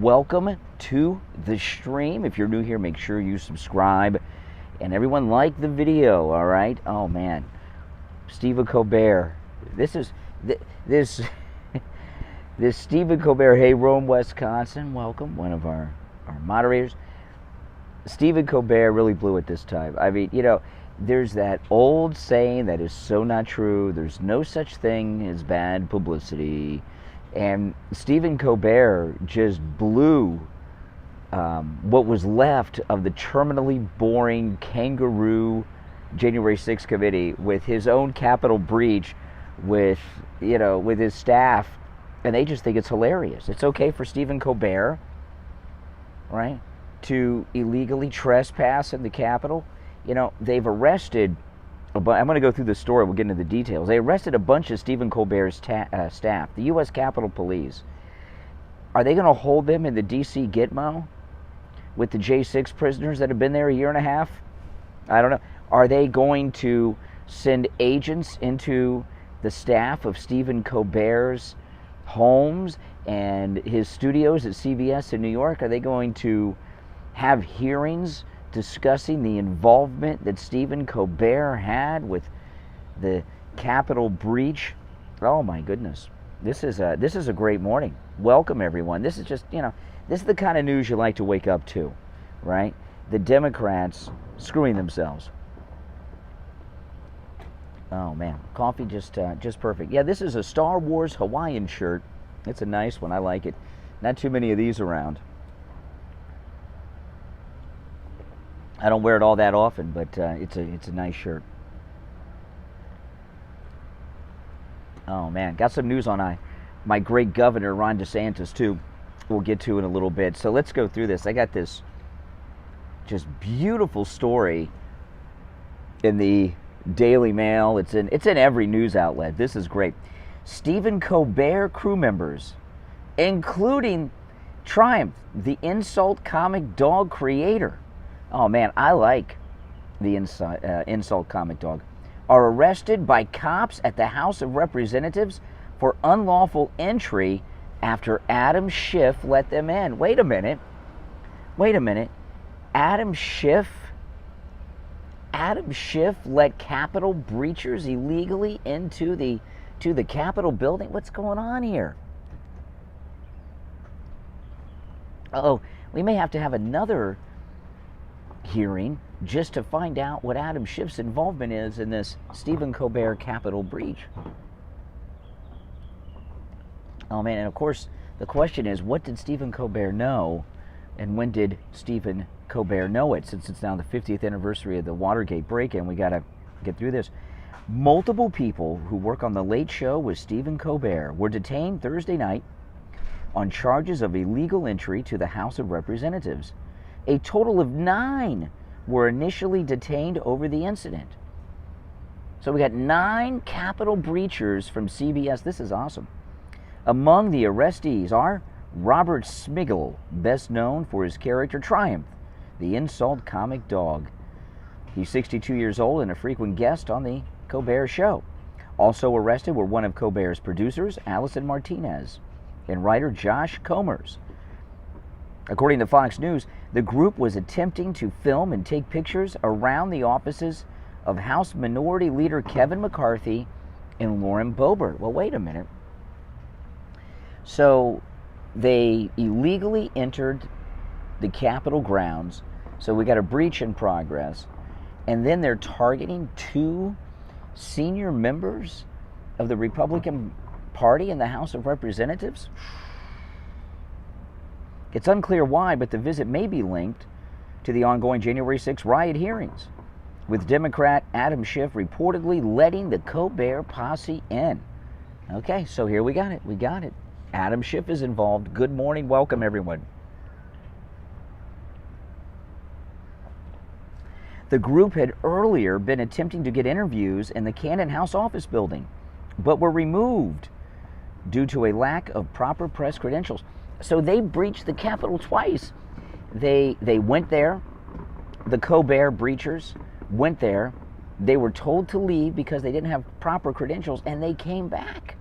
welcome to the stream. If you're new here, make sure you subscribe. And everyone like the video, all right? Oh, man. Stephen Colbert. This Stephen Colbert. Hey, Rome, Wisconsin. Welcome, one of our moderators. Stephen Colbert really blew it this time. I mean, there's that old saying that is so not true. There's no such thing as bad publicity. And Stephen Colbert just blew what was left of the terminally boring kangaroo January 6th committee with his own Capitol breach with his staff. And they just think it's hilarious. It's okay for Stephen Colbert, right, to illegally trespass in the Capitol. They've arrested, I'm going to go through the story, we'll get into the details. They arrested a bunch of Stephen Colbert's staff, the U.S. Capitol Police. Are they going to hold them in the D.C. Gitmo with the J6 prisoners that have been there a year and a half? I don't know. Are they going to send agents into the staff of Stephen Colbert's homes and his studios at CBS in New York? Are they going to have hearings discussing the involvement that Stephen Colbert had with the Capitol breach? Oh my goodness. This is a great morning. Welcome everyone. This is just, this is the kind of news you like to wake up to, right? The Democrats screwing themselves. Oh man, coffee just perfect. Yeah, this is a Star Wars Hawaiian shirt. It's a nice one. I like it. Not too many of these around. I don't wear it all that often, but it's a nice shirt. Oh man, got some news on my great governor Ron DeSantis too. We'll get to in a little bit. So let's go through this. I got this just beautiful story in the Daily Mail. It's in every news outlet. This is great. Stephen Colbert crew members, including Triumph, the insult comic dog creator. Oh man, I like the insult comic dog. Are arrested by cops at the House of Representatives for unlawful entry after Adam Schiff let them in. Wait a minute. Adam Schiff let Capitol breachers illegally into the Capitol building? What's going on here? Uh-oh, we may have to have another hearing just to find out what Adam Schiff's involvement is in this Stephen Colbert Capitol breach. Oh man, and of course the question is, what did Stephen Colbert know, and when did Stephen Colbert know it? Since it's now the 50th anniversary of the Watergate break-in, we got to get through this. Multiple people who work on The Late Show with Stephen Colbert were detained Thursday night on charges of illegal entry to the House of Representatives. A total of 9 were initially detained over the incident. So we got 9 Capitol breachers from CBS. This is awesome. Among the arrestees are Robert Smigel, best known for his character Triumph, the insult comic dog. He's 62 years old and a frequent guest on the Colbert Show. Also arrested were one of Colbert's producers, Allison Martinez, and writer Josh Comers. According to Fox News, the group was attempting to film and take pictures around the offices of House Minority Leader Kevin McCarthy and Lauren Boebert. Well, wait a minute. So they illegally entered the Capitol grounds, so we got a breach in progress, and then they're targeting 2 senior members of the Republican Party in the House of Representatives? It's unclear why, but the visit may be linked to the ongoing January 6 riot hearings, with Democrat Adam Schiff reportedly letting the Colbert posse in. Okay, so here we got it. Adam Schiff is involved. Good morning. Welcome, everyone. The group had earlier been attempting to get interviews in the Cannon House office building, but were removed due to a lack of proper press credentials. So they breached the Capitol twice. They went there. The Colbert breachers went there. They were told to leave because they didn't have proper credentials, and they came back.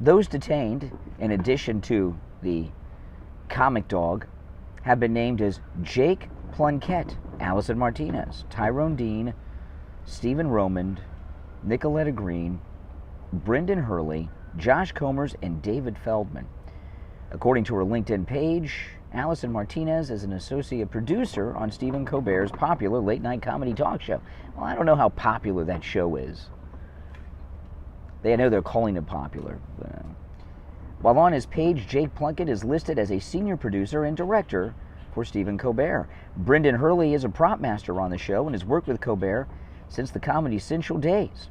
Those detained, in addition to the comic dog, have been named as Jake Plunkett, Allison Martinez, Tyrone Dean, Stephen Romand, Nicoletta Green, Brendan Hurley, Josh Comers, and David Feldman. According to her LinkedIn page, Allison Martinez is an associate producer on Stephen Colbert's popular late-night comedy talk show. Well, I don't know how popular that show is. I know they're calling it popular. While on his page, Jake Plunkett is listed as a senior producer and director for Stephen Colbert. Brendan Hurley is a prop master on the show and has worked with Colbert since the Comedy Central days.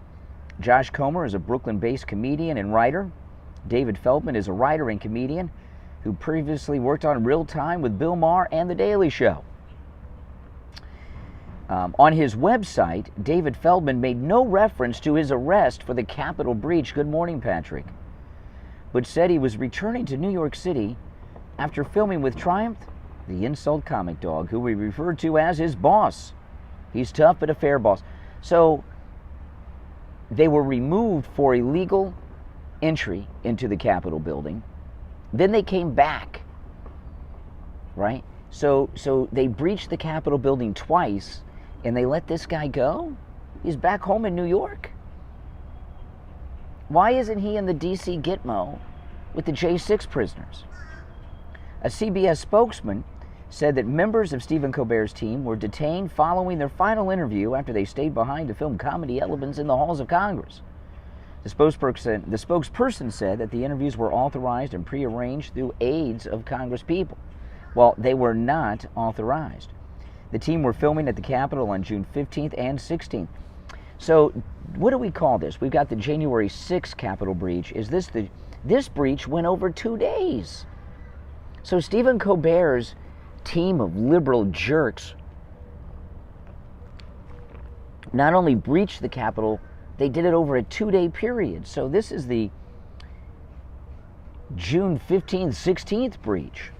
Josh Comer is a Brooklyn-based comedian and writer. David Feldman is a writer and comedian who previously worked on Real Time with Bill Maher and The Daily Show. On his website, David Feldman made no reference to his arrest for the Capitol breach, good morning, Patrick, but said he was returning to New York City after filming with Triumph, the insult comic dog, who he referred to as his boss. He's tough but a fair boss. So they were removed for illegal entry into the Capitol building. Then they came back, right? So they breached the Capitol building twice, and they let this guy go? He's back home in New York. Why isn't he in the D.C. Gitmo with the J6 prisoners? A CBS spokesman said that members of Stephen Colbert's team were detained following their final interview after they stayed behind to film comedy elements in the halls of Congress. The spokesperson said that the interviews were authorized and prearranged through aides of Congress people. Well, they were not authorized. The team were filming at the Capitol on June 15th and 16th. So what do we call this? We've got the January 6th Capitol breach. This breach went over 2 days. So Stephen Colbert's team of liberal jerks not only breached the Capitol, they did it over a 2-day period. So this is the June 15th, 16th breach.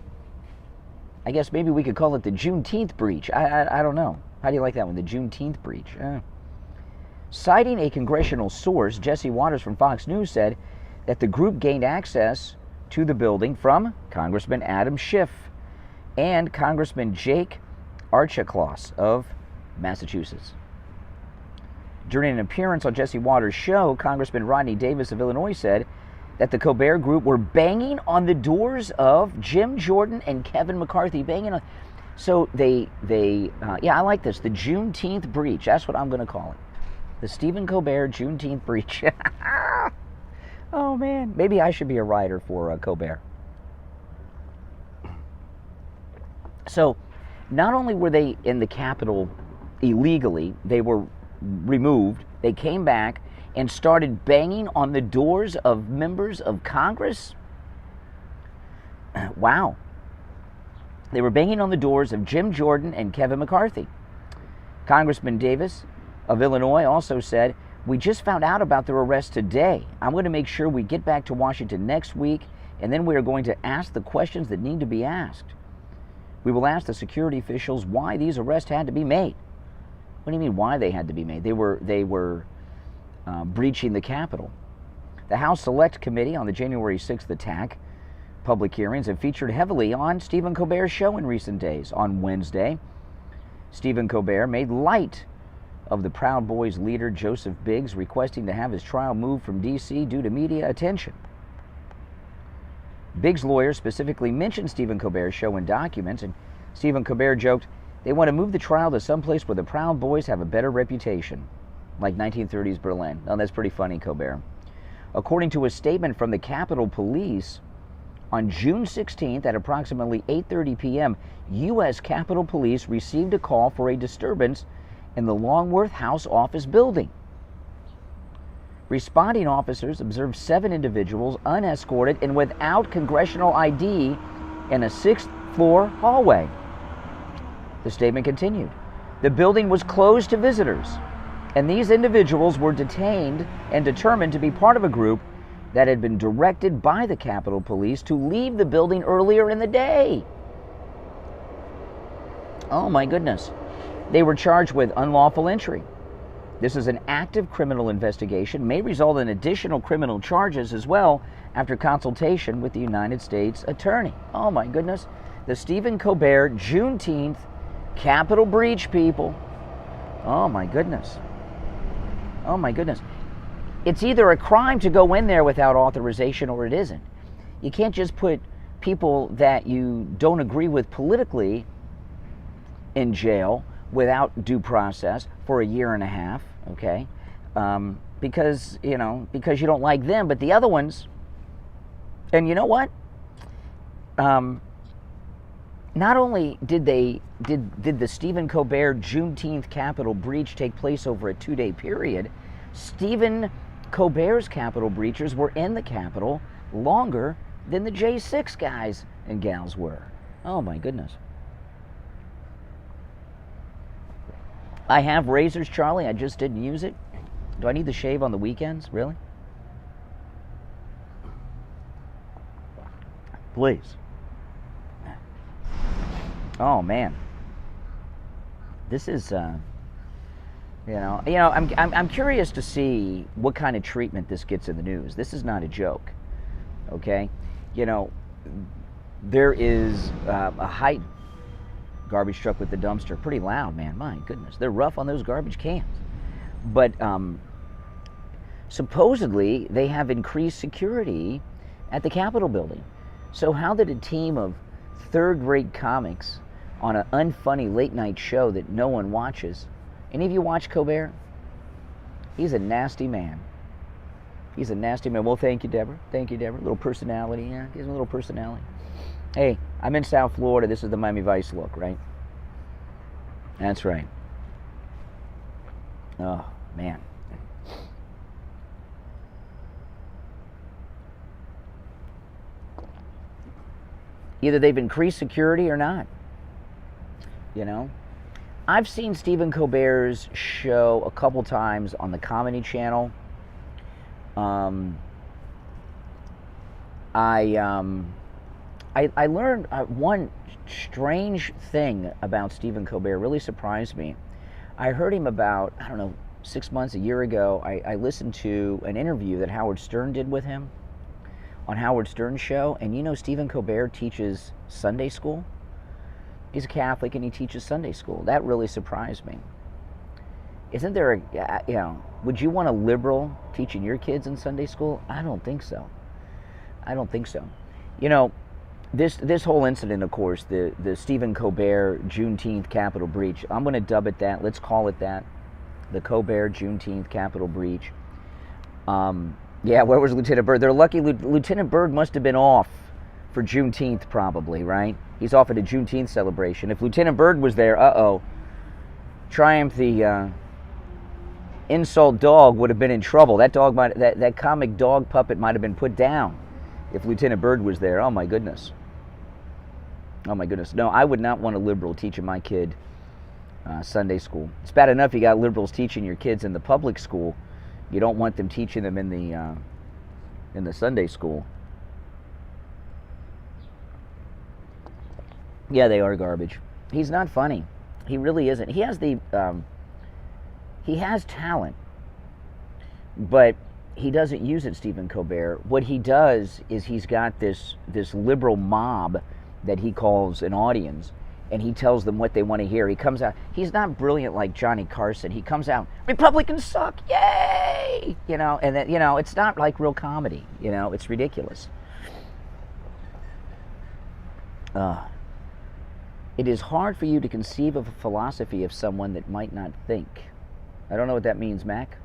I guess maybe we could call it the Juneteenth breach. I don't know. How do you like that one, the Juneteenth breach? Citing a congressional source, Jesse Waters from Fox News said that the group gained access to the building from Congressman Adam Schiff and Congressman Jake Archiclaus of Massachusetts. During an appearance on Jesse Waters' show, Congressman Rodney Davis of Illinois said that the Colbert group were banging on the doors of Jim Jordan and Kevin McCarthy. So I like this, the Juneteenth breach. That's what I'm going to call it. The Stephen Colbert Juneteenth breach. Oh, man. Maybe I should be a writer for Colbert. So, not only were they in the Capitol illegally, they were removed, they came back and started banging on the doors of members of Congress. Wow. They were banging on the doors of Jim Jordan and Kevin McCarthy. Congressman Davis of Illinois also said, "We just found out about their arrest today. I'm going to make sure we get back to Washington next week, and then we are going to ask the questions that need to be asked. We will ask the security officials why these arrests had to be made." What do you mean why they had to be made? They were breaching the Capitol. The House Select Committee on the January 6th attack public hearings have featured heavily on Stephen Colbert's show in recent days. On Wednesday, Stephen Colbert made light of the Proud Boys leader Joseph Biggs requesting to have his trial moved from D.C. due to media attention. Biggs' lawyer specifically mentioned Stephen Colbert's show in documents, and Stephen Colbert joked, "They want to move the trial to someplace where the Proud Boys have a better reputation, like 1930s Berlin." Oh, that's pretty funny, Colbert. According to a statement from the Capitol Police, on June 16th at approximately 8:30 p.m., U.S. Capitol Police received a call for a disturbance in the Longworth House Office building. Responding officers observed 7 individuals unescorted and without congressional ID in a 6th-floor hallway. The statement continued. The building was closed to visitors, and these individuals were detained and determined to be part of a group that had been directed by the Capitol Police to leave the building earlier in the day. Oh my goodness. They were charged with unlawful entry. This is an active criminal investigation, may result in additional criminal charges as well after consultation with the United States Attorney. Oh my goodness. The Stephen Colbert Juneteenth Capitol breach, people. Oh my goodness. Oh my goodness. It's either a crime to go in there without authorization or it isn't. You can't just put people that you don't agree with politically in jail without due process for a year and a half, okay? Because you don't like them, but the other ones, and you know what? Not only did the Stephen Colbert Juneteenth Capitol breach take place over a 2-day period, Stephen Colbert's Capitol breachers were in the Capitol longer than the J6 guys and gals were. Oh my goodness. I have razors, Charlie. I just didn't use it. Do I need to shave on the weekends? Really? Please. Oh man. This is I'm curious to see what kind of treatment this gets in the news. This is not a joke. Okay? There is a height garbage truck with the dumpster. Pretty loud, man. My goodness. They're rough on those garbage cans. But supposedly they have increased security at the Capitol building. So how did a team of third-rate comics on an unfunny late-night show that no one watches? Any of you watch Colbert? He's a nasty man. He's a nasty man. Well, thank you, Deborah. Thank you, Deborah. A little personality. Yeah, gives him a little personality. Hey, I'm in South Florida. This is the Miami Vice look, right? That's right. Oh, man. Either they've increased security or not. I've seen Stephen Colbert's show a couple times on the Comedy Channel. I learned one strange thing about Stephen Colbert. Really surprised me. I heard him about, 6 months, a year ago. I listened to an interview that Howard Stern did with him on Howard Stern's show. And Stephen Colbert teaches Sunday school. He's a Catholic and he teaches Sunday school. That really surprised me. Isn't there would you want a liberal teaching your kids in Sunday school? I don't think so. I don't think so. This whole incident, of course, the Stephen Colbert Juneteenth Capitol breach, I'm going to dub it that. Let's call it that. The Colbert Juneteenth Capitol breach. Yeah, where was Lieutenant Byrd? They're lucky Lieutenant Byrd must have been off for Juneteenth probably, right? He's off at a Juneteenth celebration. If Lieutenant Byrd was there, Triumph the insult dog would have been in trouble. That dog that comic dog puppet might have been put down if Lieutenant Byrd was there. Oh my goodness. Oh my goodness. No, I would not want a liberal teaching my kid Sunday school. It's bad enough you got liberals teaching your kids in the public school. You don't want them teaching them in the Sunday school. Yeah, they are garbage. He's not funny. He really isn't. He has he has talent, but he doesn't use it, Stephen Colbert. What he does is he's got this liberal mob that he calls an audience, and he tells them what they want to hear. He comes out. He's not brilliant like Johnny Carson. He comes out, Republicans suck, yay! And then it's not like real comedy. It's ridiculous. It is hard for you to conceive of a philosophy of someone that might not think. I don't know what that means, Mac.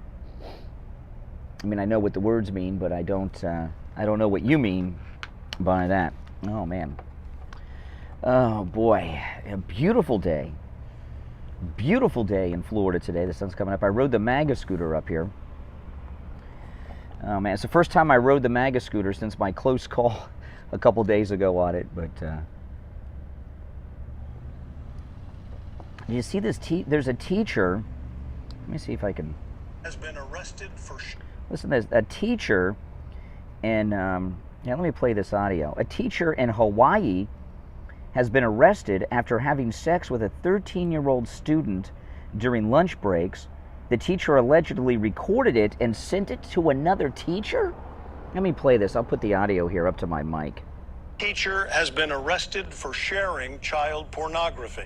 I mean, I know what the words mean, but I don't know what you mean by that. Oh, man. Oh, boy. A beautiful day. Beautiful day in Florida today. The sun's coming up. I rode the MAGA scooter up here. Oh, man. It's the first time I rode the MAGA scooter since my close call a couple days ago on it, but... You see this? There's a teacher. Let me see if I can. Has been arrested for. Listen, there's a teacher, and let me play this audio. A teacher in Hawaii has been arrested after having sex with a 13-year-old student during lunch breaks, The teacher allegedly recorded it and sent it to another teacher? Let me play this. I'll put the audio here up to my mic. Teacher has been arrested for sharing child pornography.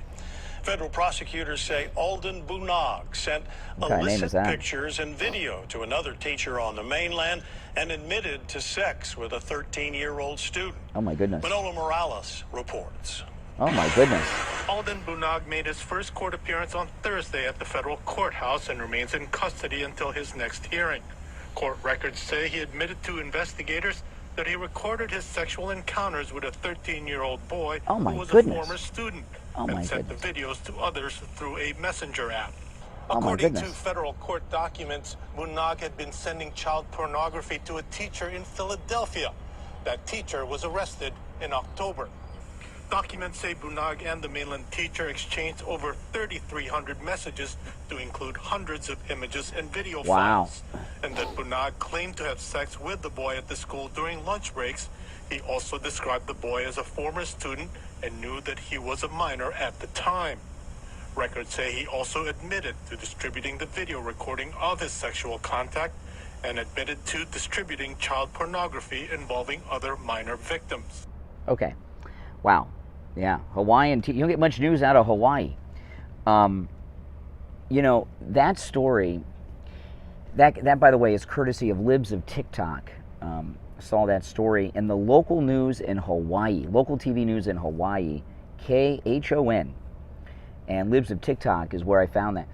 Federal prosecutors say Alden Bunag sent illicit pictures and video to another teacher on the mainland and admitted to sex with a 13-year-old student. Oh, my goodness. Manolo Morales reports. Oh, my goodness. Alden Bunag made his first court appearance on Thursday at the federal courthouse and remains in custody until his next hearing. Court records say he admitted to investigators that he recorded his sexual encounters with a 13-year-old boy who was a former student and sent the videos to others through a messenger app. According to federal court documents, Bunag had been sending child pornography to a teacher in Philadelphia. That teacher was arrested in October. Documents say Bunag and the mainland teacher exchanged over 3,300 messages to include hundreds of images and video files. And that Bunag claimed to have sex with the boy at the school during lunch breaks. He also described the boy as a former student and knew that he was a minor at the time. Records say he also admitted to distributing the video recording of his sexual contact and admitted to distributing child pornography involving other minor victims. Okay. Wow. Yeah. Hawaiian. You don't get much news out of Hawaii. You know, that story, that by the way, is courtesy of Libs of TikTok. Saw that story in the local news in Hawaii, local TV news in Hawaii, KHON. And Libs of TikTok is where I found that.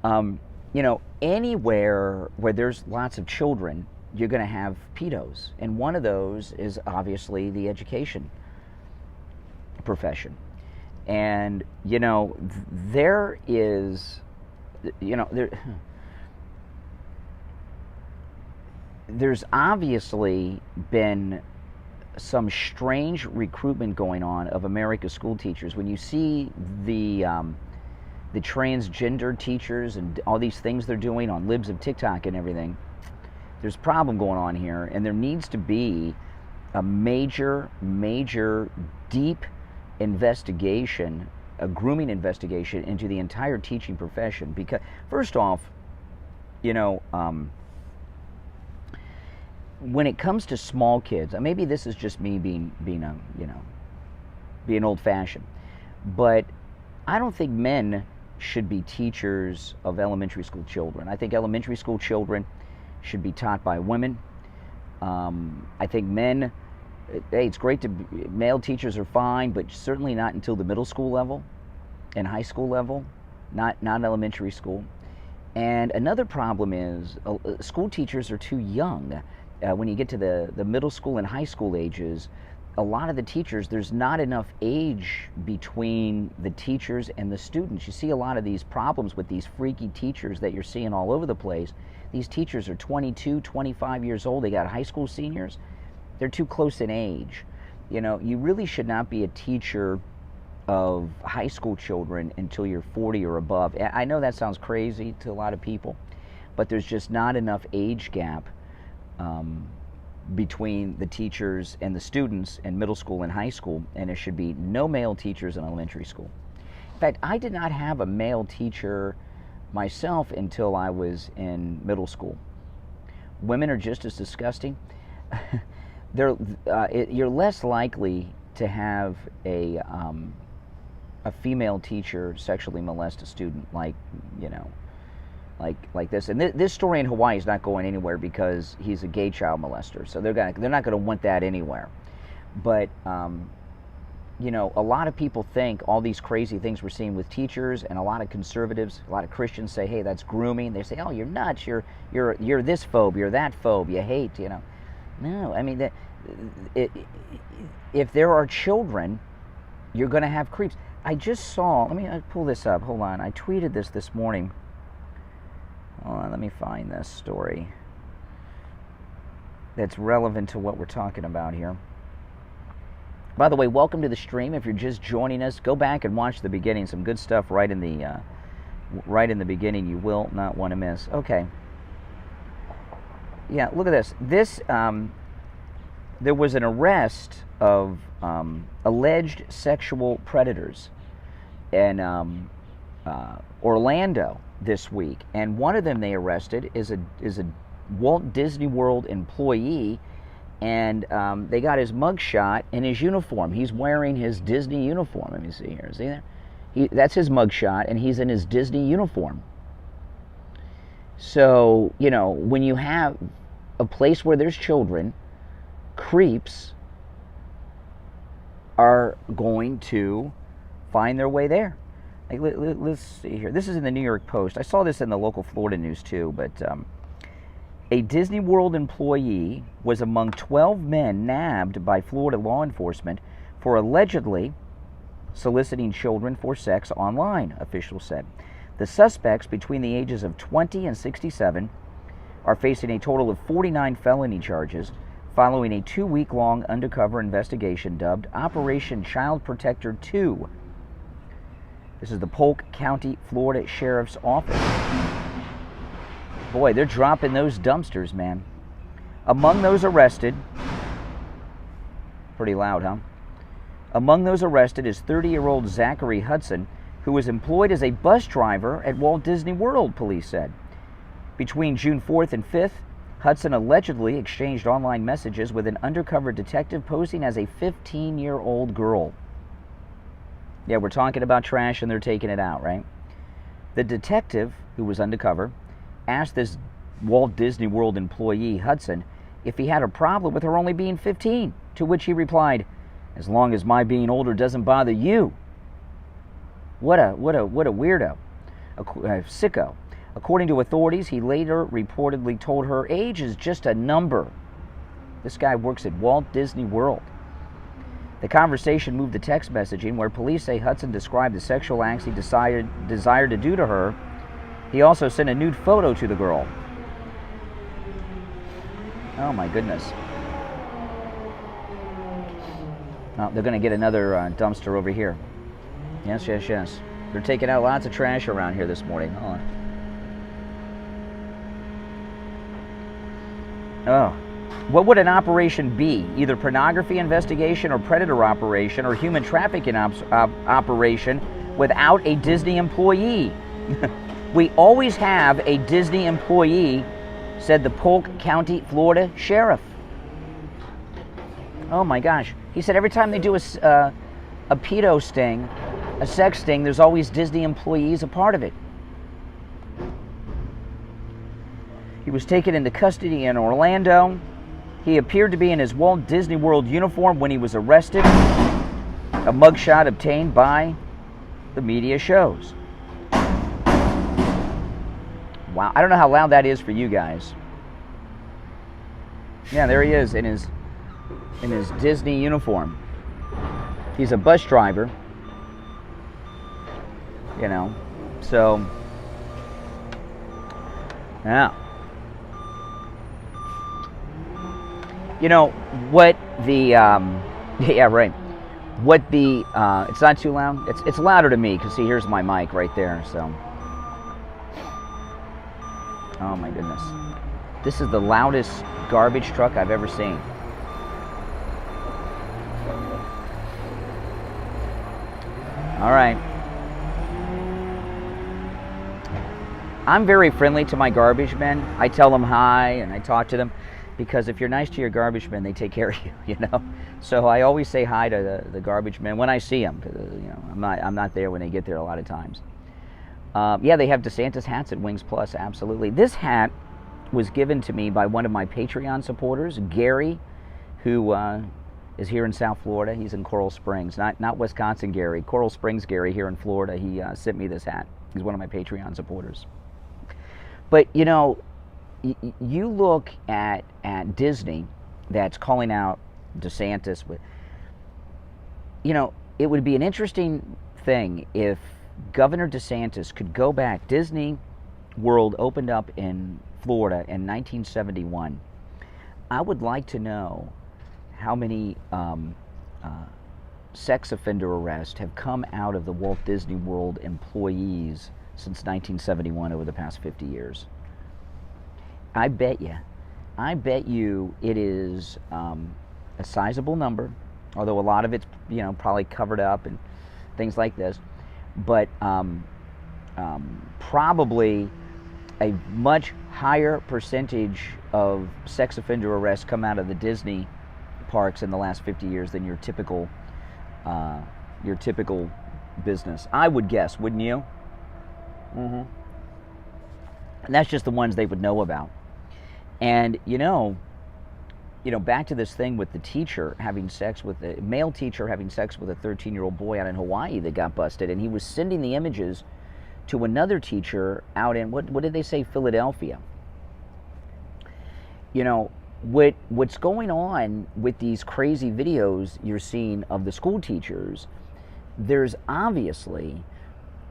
You know, anywhere where there's lots of children, you're going to have pedos. And one of those is obviously the education profession. And, you know, there is, you know, there's obviously been some strange recruitment going on of America's school teachers. When you see the transgender teachers and all these things they're doing on Libs of TikTok and everything, there's a problem going on here, and there needs to be a major, deep investigation, a grooming investigation into the entire teaching profession. Because, first off, you know, when it comes to small kids, maybe this is just me being old-fashioned, but I don't think men should be teachers of elementary school children. I think elementary school children should be taught by women. I think men, hey, it's great to male teachers are fine, but certainly not until the middle school level and high school level, not elementary school. And another problem is school teachers are too young. When you get to the middle school and high school ages, a lot of the teachers, there's not enough age between the teachers and the students. You see a lot of these problems with these freaky teachers that you're seeing all over the place. These teachers are 22, 25 years old. They got high school seniors. They're too close in age. You know, you really should not be a teacher of high school children until you're 40 or above. I know that sounds crazy to a lot of people, but there's just not enough age gap between the teachers and the students in middle school and high school, and there should be no male teachers in elementary school. In fact, I did not have a male teacher myself until I was in middle school. Women are just as disgusting. You're less likely to have a female teacher sexually molest a student, like this. And this story in Hawaii is not going anywhere because he's a gay child molester. So they're not going to want that anywhere. But you know, a lot of people think all these crazy things we're seeing with teachers, and a lot of conservatives, a lot of Christians say, hey, that's grooming. They say, oh, you're nuts. You're this phobe. You're that phobe. You hate. You know. No, I mean, if there are children, you're going to have creeps. I just saw, let me pull this up. Hold on. I tweeted this morning. Hold on, let me find this story that's relevant to what we're talking about here. By the way, welcome to the stream. If you're just joining us, go back and watch the beginning. Some good stuff right in the beginning. You will not want to miss. Okay. Yeah, look at this. There was an arrest of alleged sexual predators, and Orlando this week, and one of them they arrested is a Walt Disney World employee, and they got his mugshot in his uniform. He's wearing his Disney uniform. Let me see here. See there? That's his mugshot, and he's in his Disney uniform. So, you know, when you have a place where there's children, creeps are going to find their way there. Like, let's see here. This is in the New York Post. I saw this in the local Florida news too, but a Disney World employee was among 12 men nabbed by Florida law enforcement for allegedly soliciting children for sex online, officials said. The suspects, between the ages of 20 and 67, are facing a total of 49 felony charges following a 2-week-long undercover investigation dubbed Operation Child Protector 2. This is the Polk County, Florida Sheriff's Office. Boy, they're dropping those dumpsters, man. Among those arrested, pretty loud, huh? Among those arrested is 30-year-old Zachary Hudson, who was employed as a bus driver at Walt Disney World, police said. Between June 4th and 5th, Hudson allegedly exchanged online messages with an undercover detective posing as a 15-year-old girl. Yeah, we're talking about trash and they're taking it out, right? The detective, who was undercover, asked this Walt Disney World employee, Hudson, if he had a problem with her only being 15, to which he replied, "As long as my being older doesn't bother you." What a weirdo, a sicko. According to authorities, he later reportedly told her age is just a number. This guy works at Walt Disney World. The conversation moved to text messaging, where police say Hudson described the sexual acts he desired to do to her. He also sent a nude photo to the girl. Oh my goodness. Oh, they're going to get another dumpster over here. Yes, yes, yes. They're taking out lots of trash around here this morning. Hold on. Oh. What would an operation be? Either pornography investigation or predator operation or human trafficking operation without a Disney employee? We always have a Disney employee, said the Polk County, Florida Sheriff. Oh my gosh. He said every time they do a pedo sting, a sex sting, there's always Disney employees a part of it. He was taken into custody in Orlando. He appeared to be in his Walt Disney World uniform when he was arrested. A mugshot obtained by the media shows. Wow, I don't know how loud that is for you guys. Yeah, there he is in his Disney uniform. He's a bus driver. You know, so yeah. You know what the yeah, right. What the it's not too loud. It's louder to me because see, here's my mic right there. So, oh my goodness, this is the loudest garbage truck I've ever seen. All right. I'm very friendly to my garbage men. I tell them hi and I talk to them because if you're nice to your garbage men, they take care of you, you know. So I always say hi to the garbage men when I see them. Cause, you know, I'm not there when they get there a lot of times. Yeah, they have DeSantis hats at Wings Plus, absolutely. This hat was given to me by one of my Patreon supporters, Gary, who is here in South Florida. He's in Coral Springs, not Wisconsin Gary, Coral Springs Gary here in Florida. He sent me this hat. He's one of my Patreon supporters. But, you know, you look at Disney that's calling out DeSantis. You know, it would be an interesting thing if Governor DeSantis could go back. Disney World opened up in Florida in 1971. I would like to know how many sex offender arrests have come out of the Walt Disney World employees since 1971 over the past 50 years. I bet you it is a sizable number, although a lot of it's, you know, probably covered up and things like this. But probably a much higher percentage of sex offender arrests come out of the Disney parks in the last 50 years than your typical business. I would guess, wouldn't you? And that's just the ones they would know about. And back to this thing with the teacher having sex with a male teacher having sex with a 13-year-old boy out in Hawaii that got busted, and he was sending the images to another teacher out in what did they say, Philadelphia. What's going on with these crazy videos you're seeing of the school teachers? There's obviously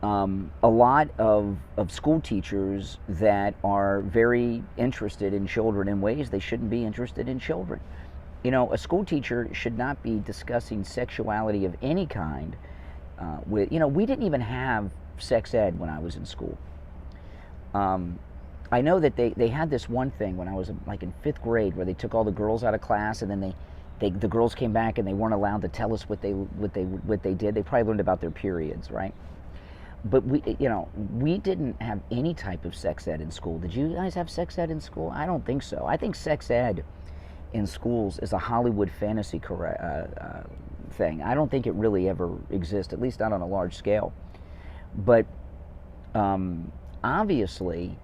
a lot of school teachers that are very interested in children in ways they shouldn't be interested in children. A school teacher should not be discussing sexuality of any kind we didn't even have sex ed when I was in school. I know that they had this one thing when I was like in 5th grade where they took all the girls out of class, and then the girls came back and they weren't allowed to tell us what they did. They probably learned about their periods, right? But we didn't have any type of sex ed in school. Did you guys have sex ed in school? I don't think so. I think sex ed in schools is a Hollywood fantasy thing. I don't think it really ever exists, at least not on a large scale. But obviously,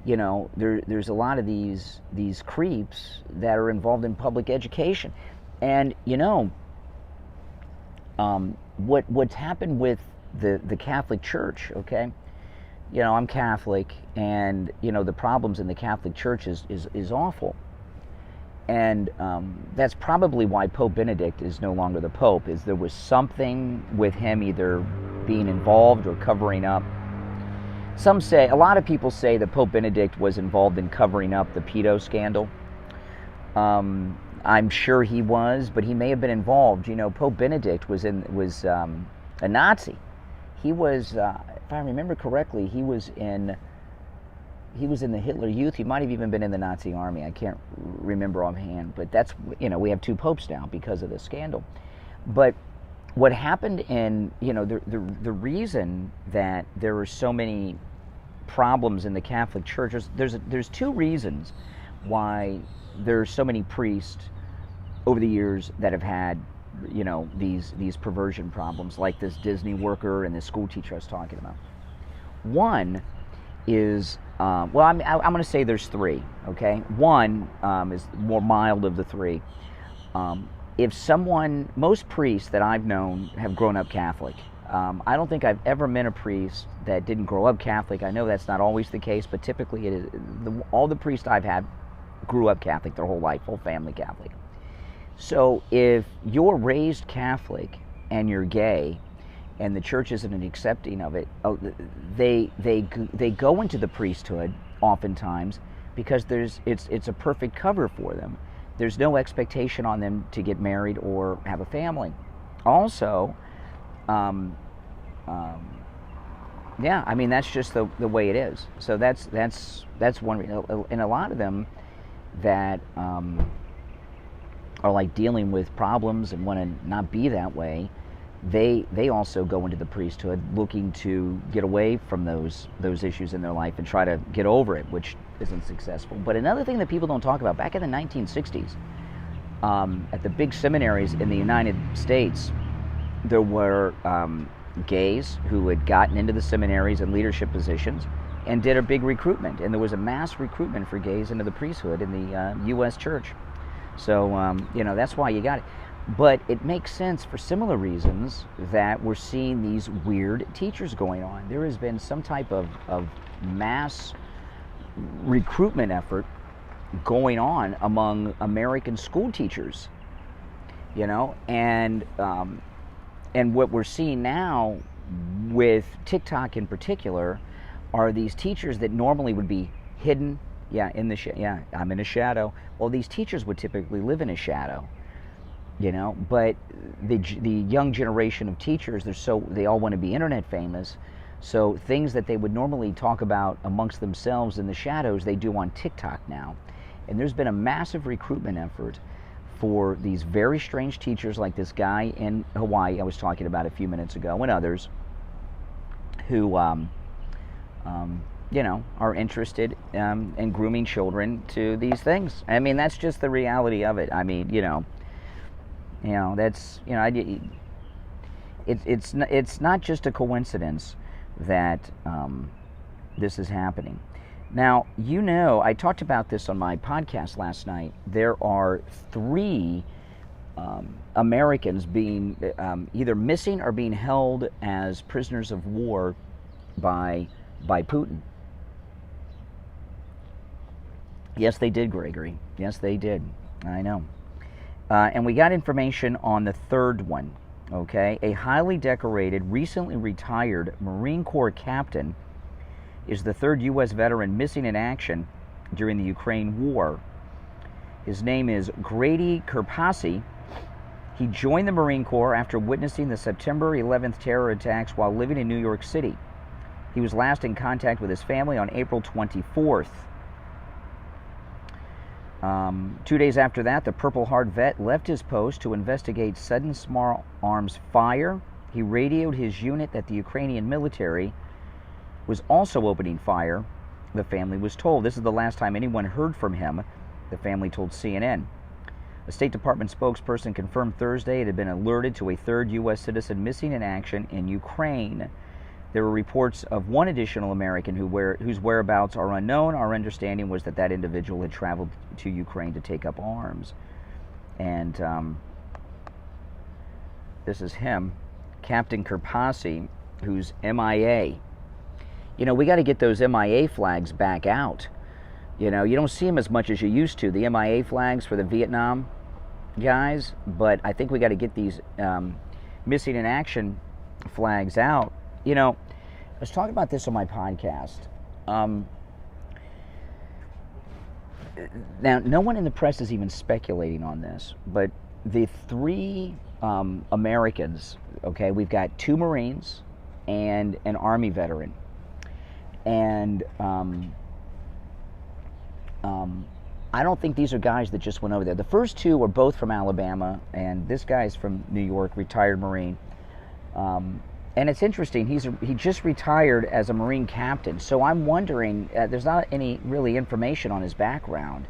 there's a lot of these creeps that are involved in public education, and what's happened with the Catholic Church, okay? I'm Catholic, and the problems in the Catholic Church is awful, and that's probably why Pope Benedict is no longer the Pope. Is there was something with him either being involved or covering up. A lot of people say that Pope Benedict was involved in covering up the pedo scandal. I'm sure he was, but he may have been involved. Pope Benedict was a Nazi. He was, if I remember correctly, he was in the Hitler Youth. He might have even been in the Nazi army. I can't remember offhand, but that's, we have 2 popes now because of this scandal. But what happened in, the reason that there are so many problems in the Catholic Church, there's 2 reasons why there's so many priests over the years that have had, these perversion problems, like this Disney worker and this school teacher I was talking about. One is, I'm going to say there's 3, okay? One is more mild of the 3. Most priests that I've known have grown up Catholic. I don't think I've ever met a priest that didn't grow up Catholic. I know that's not always the case, but typically it is. All the priests I've had grew up Catholic their whole life, whole family Catholic. So if you're raised Catholic and you're gay, and the church isn't accepting of it, they go into the priesthood oftentimes because it's a perfect cover for them. There's no expectation on them to get married or have a family. Also, that's just the way it is. So that's one reason. And a lot of them that are like dealing with problems and want to not be that way, they also go into the priesthood looking to get away from those issues in their life and try to get over it, which isn't successful. But another thing that people don't talk about, back in the 1960s, at the big seminaries in the United States, there were gays who had gotten into the seminaries and leadership positions and did a big recruitment. And there was a mass recruitment for gays into the priesthood in the U.S. church. So, that's why you got it. But it makes sense for similar reasons that we're seeing these weird teachers going on. There has been some type of mass recruitment effort going on among American school teachers, and what we're seeing now with TikTok in particular are these teachers that normally would be hidden. I'm in a shadow. Well, these teachers would typically live in a shadow, but the young generation of teachers, they all want to be internet famous. So things that they would normally talk about amongst themselves in the shadows, they do on TikTok now. And there's been a massive recruitment effort for these very strange teachers like this guy in Hawaii I was talking about a few minutes ago, and others who are interested in grooming children to these things. I mean, that's just the reality of it. I mean, that's, it's not just a coincidence that this is happening. Now, I talked about this on my podcast last night. There are 3 Americans being either missing or being held as prisoners of war by Putin. Yes, they did, Gregory. Yes, they did. I know. And we got information on the 3rd one, okay? A highly decorated, recently retired Marine Corps captain is the 3rd U.S. veteran missing in action during the Ukraine war. His name is Grady Kerpasi. He joined the Marine Corps after witnessing the September 11th terror attacks while living in New York City. He was last in contact with his family on April 24th. 2 days after that, the Purple Heart vet left his post to investigate sudden small arms fire. He radioed his unit that the Ukrainian military was also opening fire, the family was told. This is the last time anyone heard from him, the family told CNN. A State Department spokesperson confirmed Thursday it had been alerted to a 3rd U.S. citizen missing in action in Ukraine. There were reports of one additional American whose whereabouts are unknown. Our understanding was that individual had traveled to Ukraine to take up arms. And this is him, Captain Kerpasi, who's MIA. We got to get those MIA flags back out. You don't see them as much as you used to, the MIA flags for the Vietnam guys, but I think we got to get these missing in action flags out. I was talking about this on my podcast. Now, no one in the press is even speculating on this, but the 3 Americans, okay, we've got 2 Marines and an Army veteran. And I don't think these are guys that just went over there. The first 2 are both from Alabama, and this guy's from New York, retired Marine. And it's interesting, he just retired as a Marine captain, so I'm wondering, there's not any really information on his background.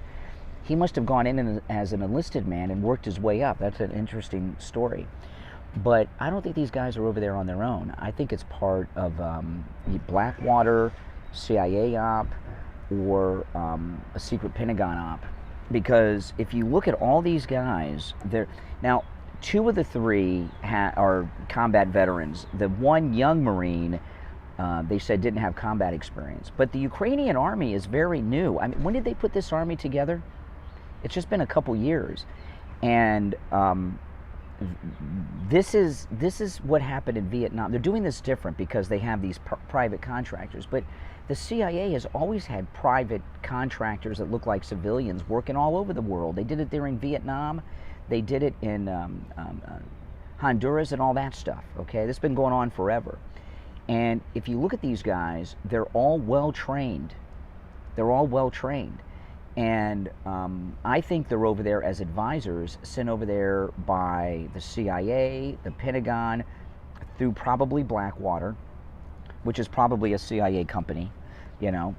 He must have gone in as an enlisted man and worked his way up. That's an interesting story. But I don't think these guys are over there on their own. I think it's part of Blackwater, CIA op, or a secret Pentagon op. Because if you look at all these guys, now 2 of the 3 are combat veterans. The one young Marine, they said, didn't have combat experience. But the Ukrainian army is very new. I mean, when did they put this army together? It's just been a couple years. And this is what happened in Vietnam. They're doing this different because they have these private contractors. But the CIA has always had private contractors that look like civilians working all over the world. They did it there in Vietnam. They did it in Honduras and all that stuff, okay? This has been going on forever. And if you look at these guys, they're all well-trained. They're all well-trained. And I think they're over there as advisors, sent over there by the CIA, the Pentagon, through probably Blackwater, which is probably a CIA company, or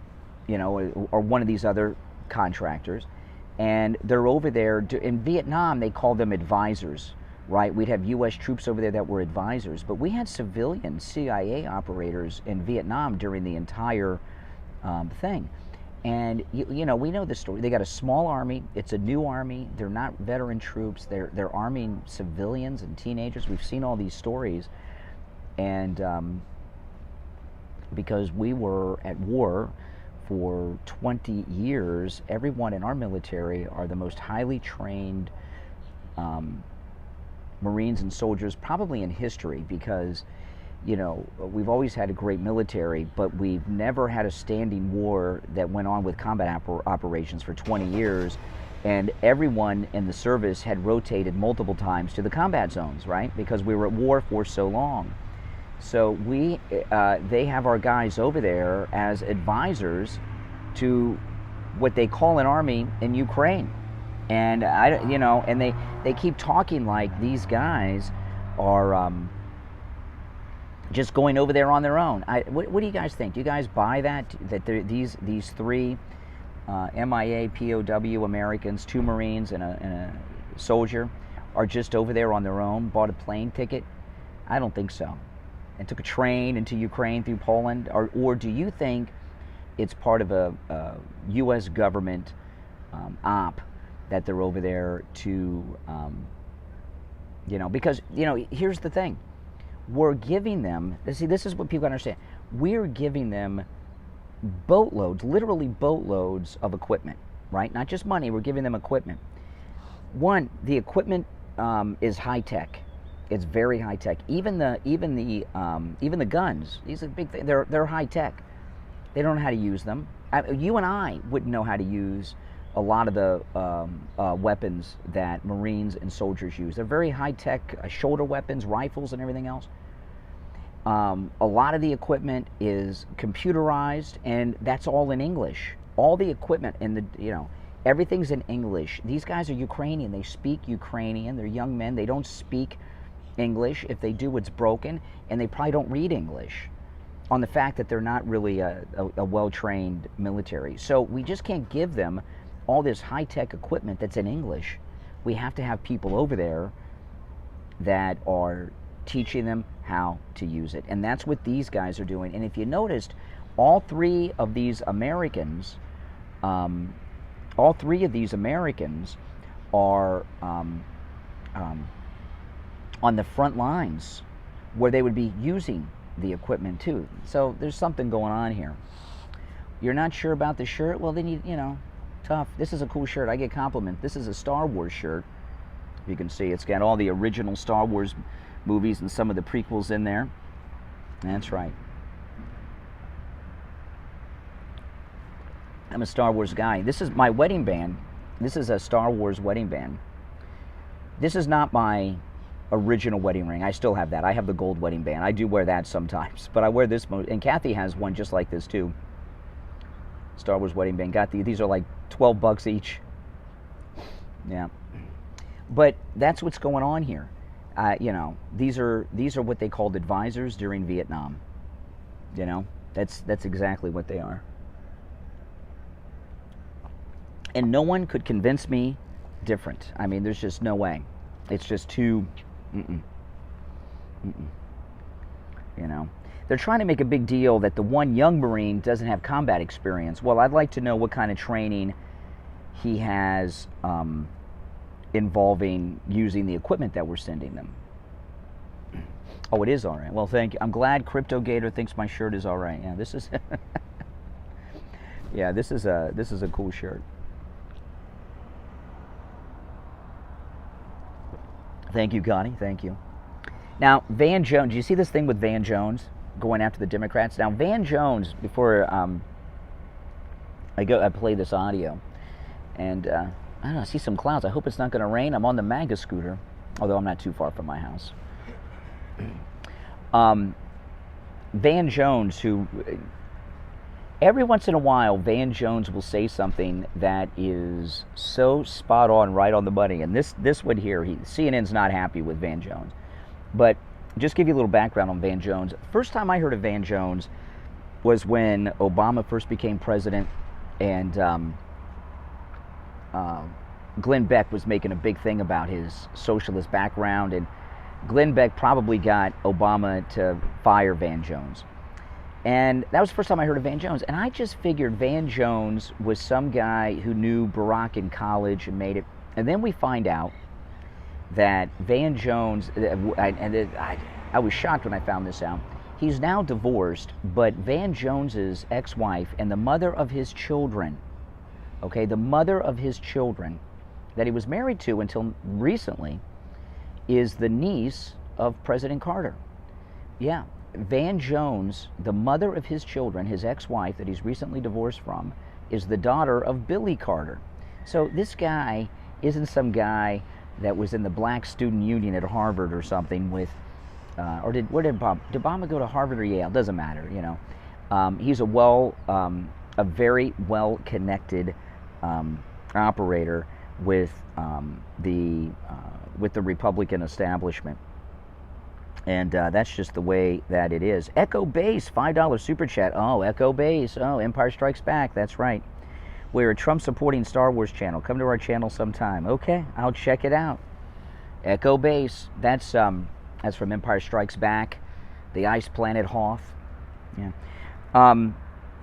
one of these other contractors. And they're over there. In Vietnam, they call them advisors, right? We'd have U.S. troops over there that were advisors, but we had civilian CIA operators in Vietnam during the entire thing. And we know the story. They got a small army. It's a new army. They're not veteran troops. They're arming civilians and teenagers. We've seen all these stories, and because we were at war for 20 years, everyone in our military are the most highly trained Marines and soldiers probably in history, because we've always had a great military, but we've never had a standing war that went on with combat operations for 20 years, and everyone in the service had rotated multiple times to the combat zones, right? Because we were at war for so long. So they have our guys over there as advisors to what they call an army in Ukraine, and and they keep talking like these guys are just going over there on their own. What do you guys think? Do you guys buy that these three MIA POW Americans, 2 Marines and a soldier, are just over there on their own, bought a plane ticket? I don't think so. And took a train into Ukraine through Poland? Or do you think it's part of a U.S. government op that they're over there to, because, here's the thing. We're giving them, see, this is what people understand. We're giving them boatloads, literally boatloads of equipment, right? Not just money, we're giving them equipment. One, the equipment is high tech. It's very high tech. Even the guns, these are big things. They're high tech. They don't know how to use them. You and I wouldn't know how to use a lot of the weapons that Marines and soldiers use. They're very high tech, shoulder weapons, rifles, and everything else. A lot of the equipment is computerized, and that's all in English. All the equipment and everything's in English. These guys are Ukrainian. They speak Ukrainian. They're young men. They don't speak English. If they do, it's broken, and they probably don't read English, on the fact that they're not really a well-trained military. So we just can't give them all this high-tech equipment that's in English. We have to have people over there that are teaching them how to use it. And that's what these guys are doing. And if you noticed, all three of these Americans are on the front lines where they would be using the equipment too. So there's something going on here. You're not sure about the shirt? Well, then tough. This is a cool shirt. I get compliments. This is a Star Wars shirt. You can see it's got all the original Star Wars movies and some of the prequels in there. That's right. I'm a Star Wars guy. This is my wedding band. This is a Star Wars wedding band. This is not my original wedding ring. I still have that. I have the gold wedding band. I do wear that sometimes, but I wear this and Kathy has one just like this too. Star Wars wedding band. These are like $12 each. Yeah. But that's what's going on here. These are what they called advisors during Vietnam. That's exactly what they are. And no one could convince me different. I mean, there's just no way. It's just too. They're trying to make a big deal that the one young Marine doesn't have combat experience. Well, I'd like to know what kind of training he has involving using the equipment that we're sending them. Oh, it is all right. Well, thank you. I'm glad Crypto Gator thinks my shirt is all right. Yeah, this is this is a cool shirt. Thank you, Connie. Thank you. Now, Van Jones, do you see this thing with Van Jones going after the Democrats? Now, Van Jones, before I play this audio, and I don't know, I see some clouds. I hope it's not going to rain. I'm on the MAGA scooter, although I'm not too far from my house. Van Jones, who every once in a while, Van Jones will say something that is so spot on, right on the money. And this one here, CNN's not happy with Van Jones. But just give you a little background on Van Jones. First time I heard of Van Jones was when Obama first became president, and Glenn Beck was making a big thing about his socialist background, and Glenn Beck probably got Obama to fire Van Jones. And that was the first time I heard of Van Jones. And I just figured Van Jones was some guy who knew Barack in college and made it. And then we find out that Van Jones, I was shocked when I found this out. He's now divorced, but Van Jones's ex-wife and the mother of his children, the mother of his children that he was married to until recently, is the niece of President Carter. Yeah. Van Jones, the mother of his children, his ex-wife that he's recently divorced from, is the daughter of Billy Carter. So this guy isn't some guy that was in the Black Student Union at Harvard or something with, did Obama go to Harvard or Yale? Doesn't matter, He's a very well-connected operator with the Republican establishment. And that's just the way that it is. Echo Base, $5 super chat. Oh, Echo Base. Oh, Empire Strikes Back. That's right. We're a Trump-supporting Star Wars channel. Come to our channel sometime. Okay, I'll check it out. Echo Base. That's from Empire Strikes Back. The Ice Planet Hoth. Yeah.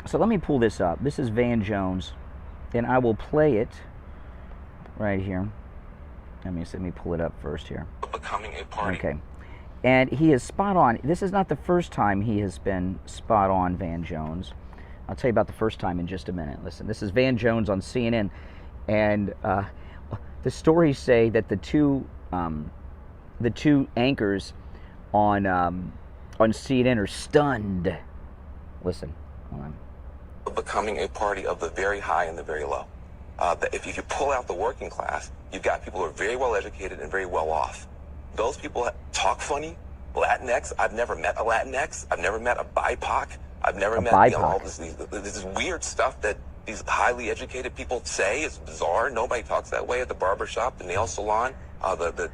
So let me pull this up. This is Van Jones, and I will play it right here. Let me pull it up first here. Becoming a party. Okay. And he is spot on. This is not the first time he has been spot on, Van Jones. I'll tell you about the first time in just a minute. Listen, this is Van Jones on CNN, and the stories say that the two anchors on CNN are stunned. Listen, hold on. Becoming a party of the very high and the very low. If you pull out the working class, you've got people who are very well educated and very well off. Those people talk funny. Latinx, I've never met a Latinx. I've never met a BIPOC. I've never met all this weird stuff that these highly educated people say is bizarre. Nobody talks that way at the barbershop, the nail salon, the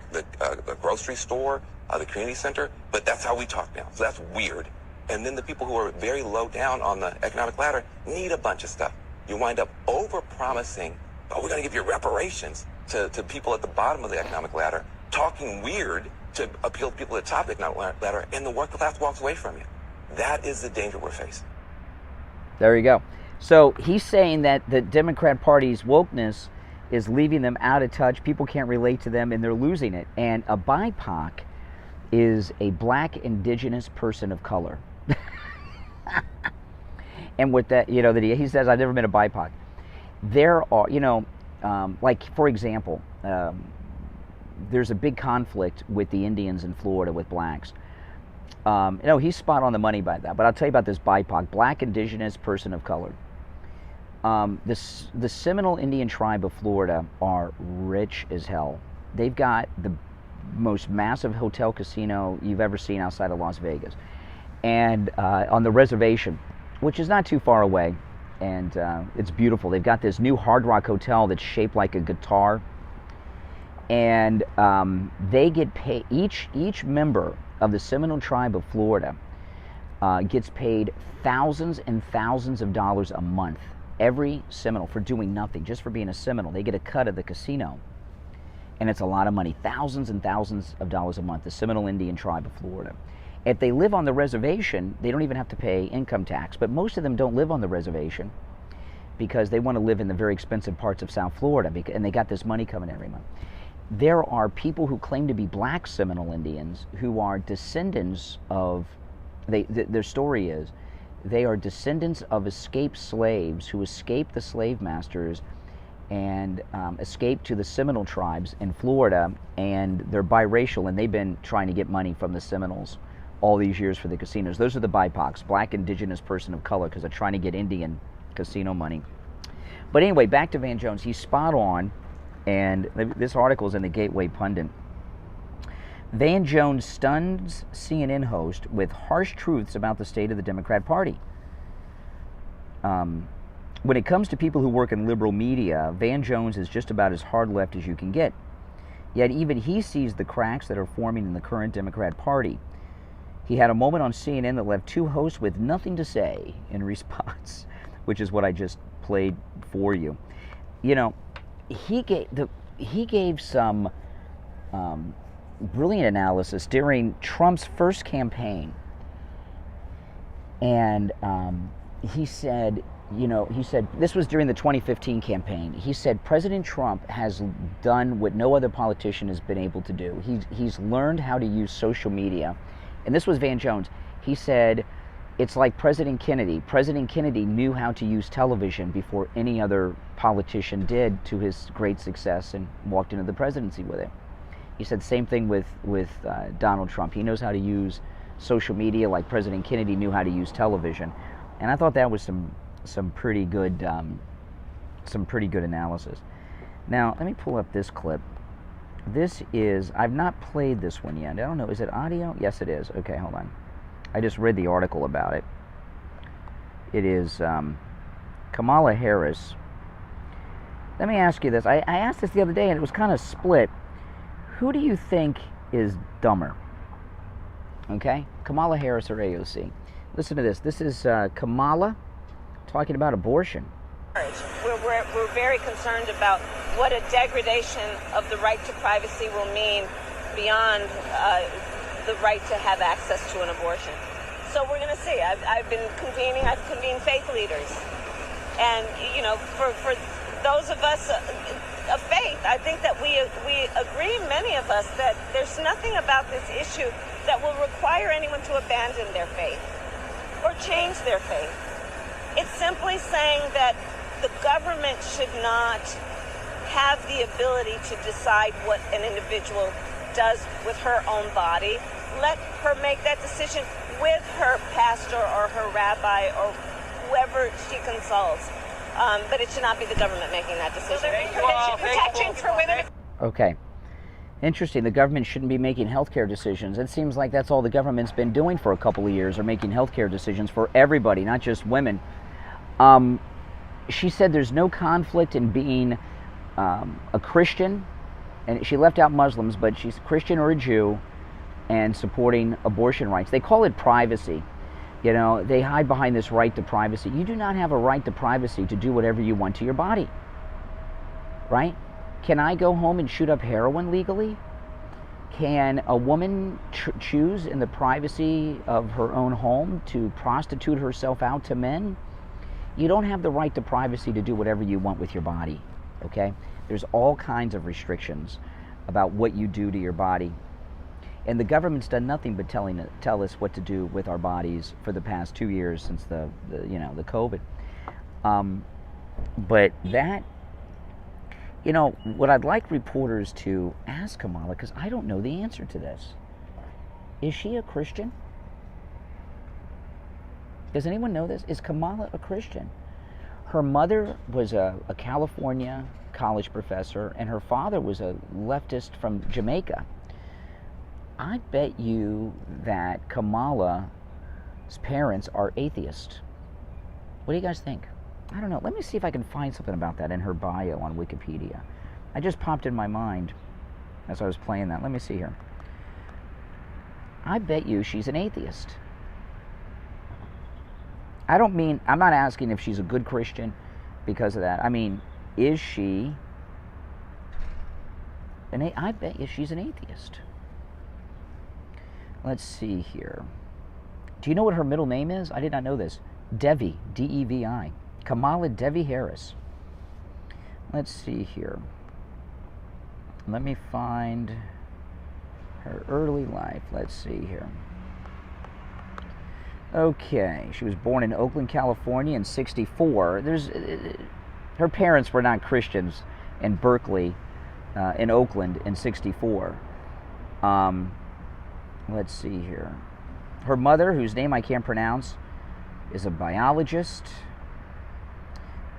grocery store, the community center. But that's how we talk now. So that's weird. And then the people who are very low down on the economic ladder need a bunch of stuff. You wind up over-promising, oh, we're going to give you reparations to people at the bottom of the economic ladder, talking weird to appeal to people at the top of the economic ladder, and the working class walks away from you. That is the danger we're facing. There you go. So he's saying that the Democrat Party's wokeness is leaving them out of touch. People can't relate to them, and they're losing it. And a BIPOC is a black indigenous person of color. And with that, that he says, I've never met a BIPOC. There are, like, for example, there's a big conflict with the Indians in Florida with blacks. He's spot on the money by that. But I'll tell you about this BIPOC, black indigenous person of color. The Seminole Indian tribe of Florida are rich as hell. They've got the most massive hotel casino you've ever seen outside of Las Vegas. And on the reservation, which is not too far away, and it's beautiful. They've got this new Hard Rock hotel that's shaped like a guitar, and they get paid. Each member of the Seminole tribe of Florida gets paid thousands and thousands of dollars a month. Every Seminole for doing nothing, just for being a Seminole. They get a cut of the casino, and it's a lot of money. Thousands and thousands of dollars a month. The Seminole Indian tribe of Florida. If they live on the reservation, they don't even have to pay income tax. But most of them don't live on the reservation because they want to live in the very expensive parts of South Florida, and they got this money coming every month. There are people who claim to be black Seminole Indians who are descendants of, their story is, they are descendants of escaped slaves who escaped the slave masters and escaped to the Seminole tribes in Florida, and they're biracial, and they've been trying to get money from the Seminoles all these years for the casinos. Those are the BIPOCs, black indigenous person of color, because they're trying to get Indian casino money. But anyway, back to Van Jones. He's spot on, and this article is in the Gateway Pundit. Van Jones stuns CNN host with harsh truths about the state of the Democrat Party. When it comes to people who work in liberal media, Van Jones is just about as hard left as you can get. Yet even he sees the cracks that are forming in the current Democrat Party. He had a moment on CNN that left two hosts with nothing to say in response, which is what I just played for you. He gave some brilliant analysis during Trump's first campaign, and he said, this was during the 2015 campaign. He said President Trump has done what no other politician has been able to do. He's learned how to use social media. And this was Van Jones. He said, it's like President Kennedy. President Kennedy knew how to use television before any other politician did, to his great success, and walked into the presidency with it. He said same thing with Donald Trump. He knows how to use social media like President Kennedy knew how to use television. And I thought that was some pretty good analysis. Now, let me pull up this clip. This is, I've not played this one yet. I don't know, is it audio? Yes, it is. Okay, hold on. I just read the article about it. It is Kamala Harris. Let me ask you this. I asked this the other day, and it was kind of split. Who do you think is dumber? Okay? Kamala Harris or AOC. Listen to this. This is Kamala talking about abortion. We're very concerned about what a degradation of the right to privacy will mean beyond the right to have access to an abortion. So we're going to see. I've convened faith leaders. And, you know, for those of us of faith, I think that we agree, many of us, that there's nothing about this issue that will require anyone to abandon their faith or change their faith. It's simply saying that the government should not have the ability to decide what an individual does with her own body. Let her make that decision with her pastor or her rabbi or whoever she consults. But it should not be the government making that decision. Protection for women. Okay. Interesting. The government shouldn't be making healthcare decisions. It seems like that's all the government's been doing for a couple of years, are making healthcare decisions for everybody, not just women. She said there's no conflict in being a Christian, and she left out Muslims, but she's a Christian or a Jew, and supporting abortion rights. They call it privacy. You know, they hide behind this right to privacy. You do not have a right to privacy to do whatever you want to your body. Right? Can I go home and shoot up heroin legally? Can a woman choose in the privacy of her own home to prostitute herself out to men? You don't have the right to privacy to do whatever you want with your body, okay? There's all kinds of restrictions about what you do to your body. And the government's done nothing but tell us what to do with our bodies for the past 2 years since the COVID. But that, you know, what I'd like reporters to ask Kamala, because I don't know the answer to this. Is she a Christian? Does anyone know this? Is Kamala a Christian? Her mother was a California college professor, and her father was a leftist from Jamaica. I bet you that Kamala's parents are atheists. What do you guys think? I don't know. Let me see if I can find something about that in her bio on Wikipedia. I just popped in my mind as I was playing that. Let me see here. I bet you she's an atheist. I'm not asking if she's a good Christian because of that. I mean, is she I bet you she's an atheist. Let's see here. Do you know what her middle name is? I did not know this. Devi, D-E-V-I. Kamala Devi Harris. Let's see here. Let me find her early life. Let's see here. Okay, she was born in Oakland, California in '64. Her parents were not Christians in Berkeley, in Oakland in '64. Let's see here. Her mother, whose name I can't pronounce, is a biologist.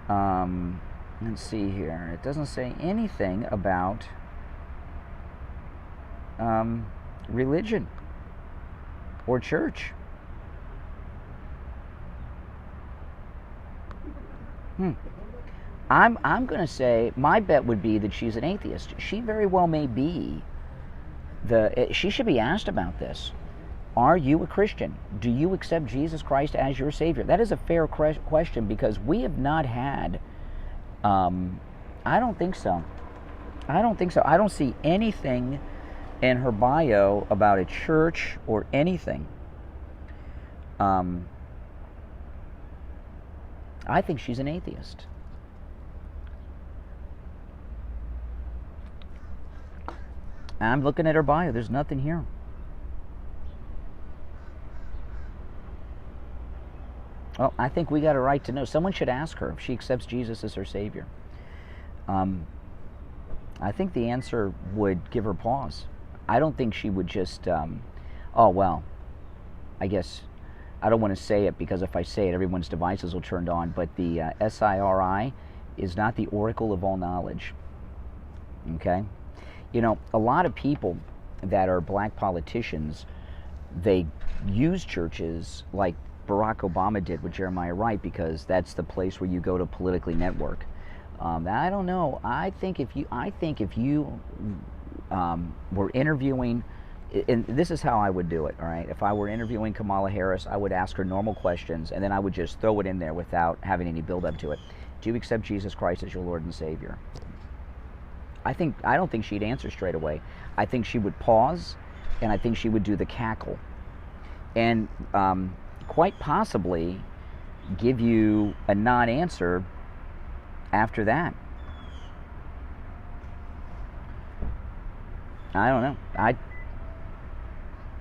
Let's see here. It doesn't say anything about religion or church. I'm going to say my bet would be that she's an atheist. She very well may be. She should be asked about this. Are you a Christian? Do you accept Jesus Christ as your Savior? That is a fair question because we have not had. I don't think so. I don't see anything in her bio about a church or anything. I think she's an atheist. I'm looking at her bio. There's nothing here. Well, I think we got a right to know. Someone should ask her if she accepts Jesus as her Savior. I think the answer would give her pause. I don't think she would just, oh, well, I guess I don't want to say it because if I say it, everyone's devices will turn on, but the SCREENLESS is not the oracle of all knowledge. Okay? You know, a lot of people that are black politicians, they use churches like Barack Obama did with Jeremiah Wright because that's the place where you go to politically network. I don't know. I think if you were interviewing and this is how I would do it, all right? If I were interviewing Kamala Harris, I would ask her normal questions, and then I would just throw it in there without having any build-up to it. Do you accept Jesus Christ as your Lord and Savior? I don't think she'd answer straight away. I think she would pause, and I think she would do the cackle, and quite possibly give you a non-answer after that. I don't know. I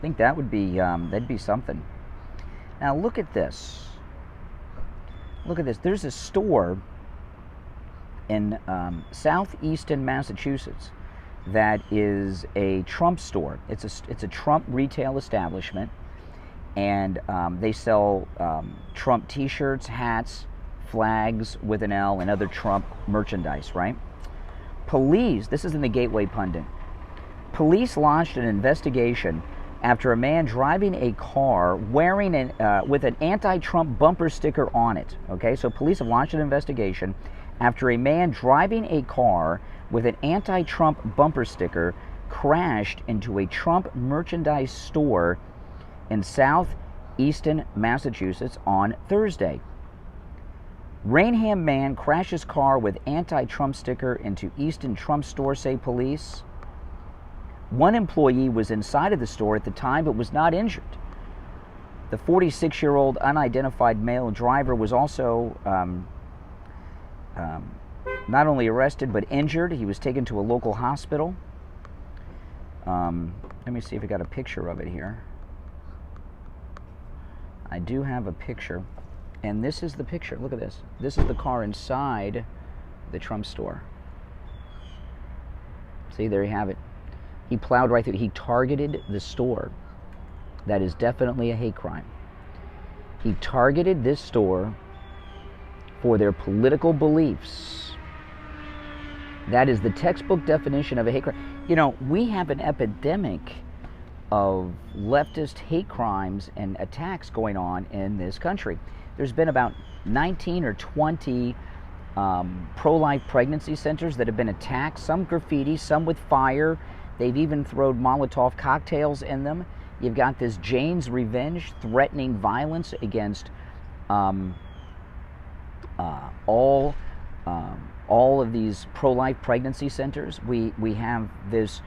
think that would be that'd be something. Now look at this. Look at this. There's a store in southeastern Massachusetts that is a Trump store. It's a Trump retail establishment, and they sell Trump T-shirts, hats, flags with an L, and other Trump merchandise. Right? Police. This is in the Gateway Pundit. Police launched an investigation after a man driving a car wearing with an anti-Trump bumper sticker on it. Okay, so police have launched an investigation after a man driving a car with an anti-Trump bumper sticker crashed into a Trump merchandise store in southeastern Massachusetts on Thursday. Rainham man crashes car with anti-Trump sticker into Easton Trump store, say police. One employee was inside of the store at the time but was not injured. The 46-year-old unidentified male driver was also not only arrested but injured. He was taken to a local hospital. Let me see if I got a picture of it here. I do have a picture, and this is the picture. Look at this. This is the car inside the Trump store. See, there you have it. He plowed right through. He targeted the store. That is definitely a hate crime. He targeted this store for their political beliefs. That is the textbook definition of a hate crime. You know, we have an epidemic of leftist hate crimes and attacks going on in this country. There's been about 19 or 20 pro-life pregnancy centers that have been attacked, some graffiti, some with fire. They've even thrown Molotov cocktails in them. You've got this Jane's Revenge threatening violence against all of these pro-life pregnancy centers. We have this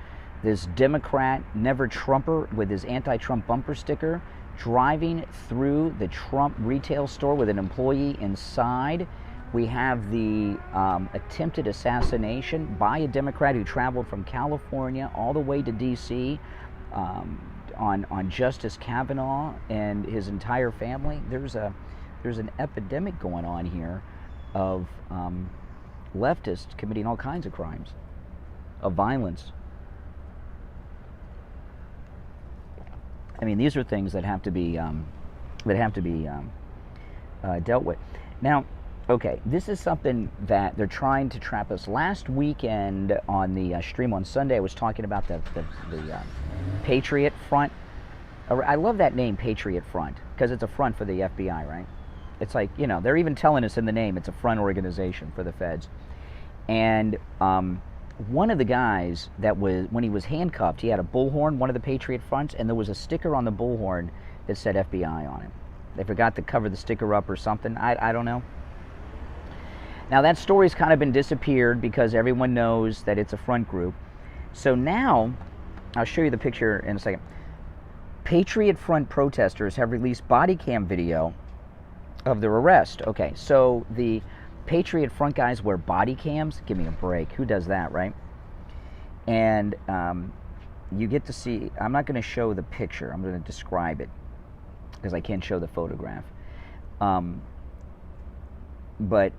Democrat never Trumper with his anti-Trump bumper sticker driving through the Trump retail store with an employee inside. We have the attempted assassination by a Democrat who traveled from California all the way to D.C. On Justice Kavanaugh and his entire family. There's an epidemic going on here of leftists committing all kinds of crimes, of violence. I mean, these are things that have to be dealt with. Now, okay, this is something that they're trying to trap us. Last weekend on the stream on Sunday, I was talking about the Patriot Front. I love that name, Patriot Front, because it's a front for the FBI, right? It's like, you know, they're even telling us in the name, it's a front organization for the feds. And one of the guys that was, when he was handcuffed, he had a bullhorn, one of the Patriot Fronts, and there was a sticker on the bullhorn that said FBI on it. They forgot to cover the sticker up or something. I don't know. Now that story's kind of been disappeared because everyone knows that it's a front group. So now, I'll show you the picture in a second. Patriot Front protesters have released body cam video of their arrest. Okay, so the Patriot Front guys wear body cams. Give me a break. Who does that, right? And you get to see, I'm not going to show the picture. I'm going to describe it because I can't show the photograph. But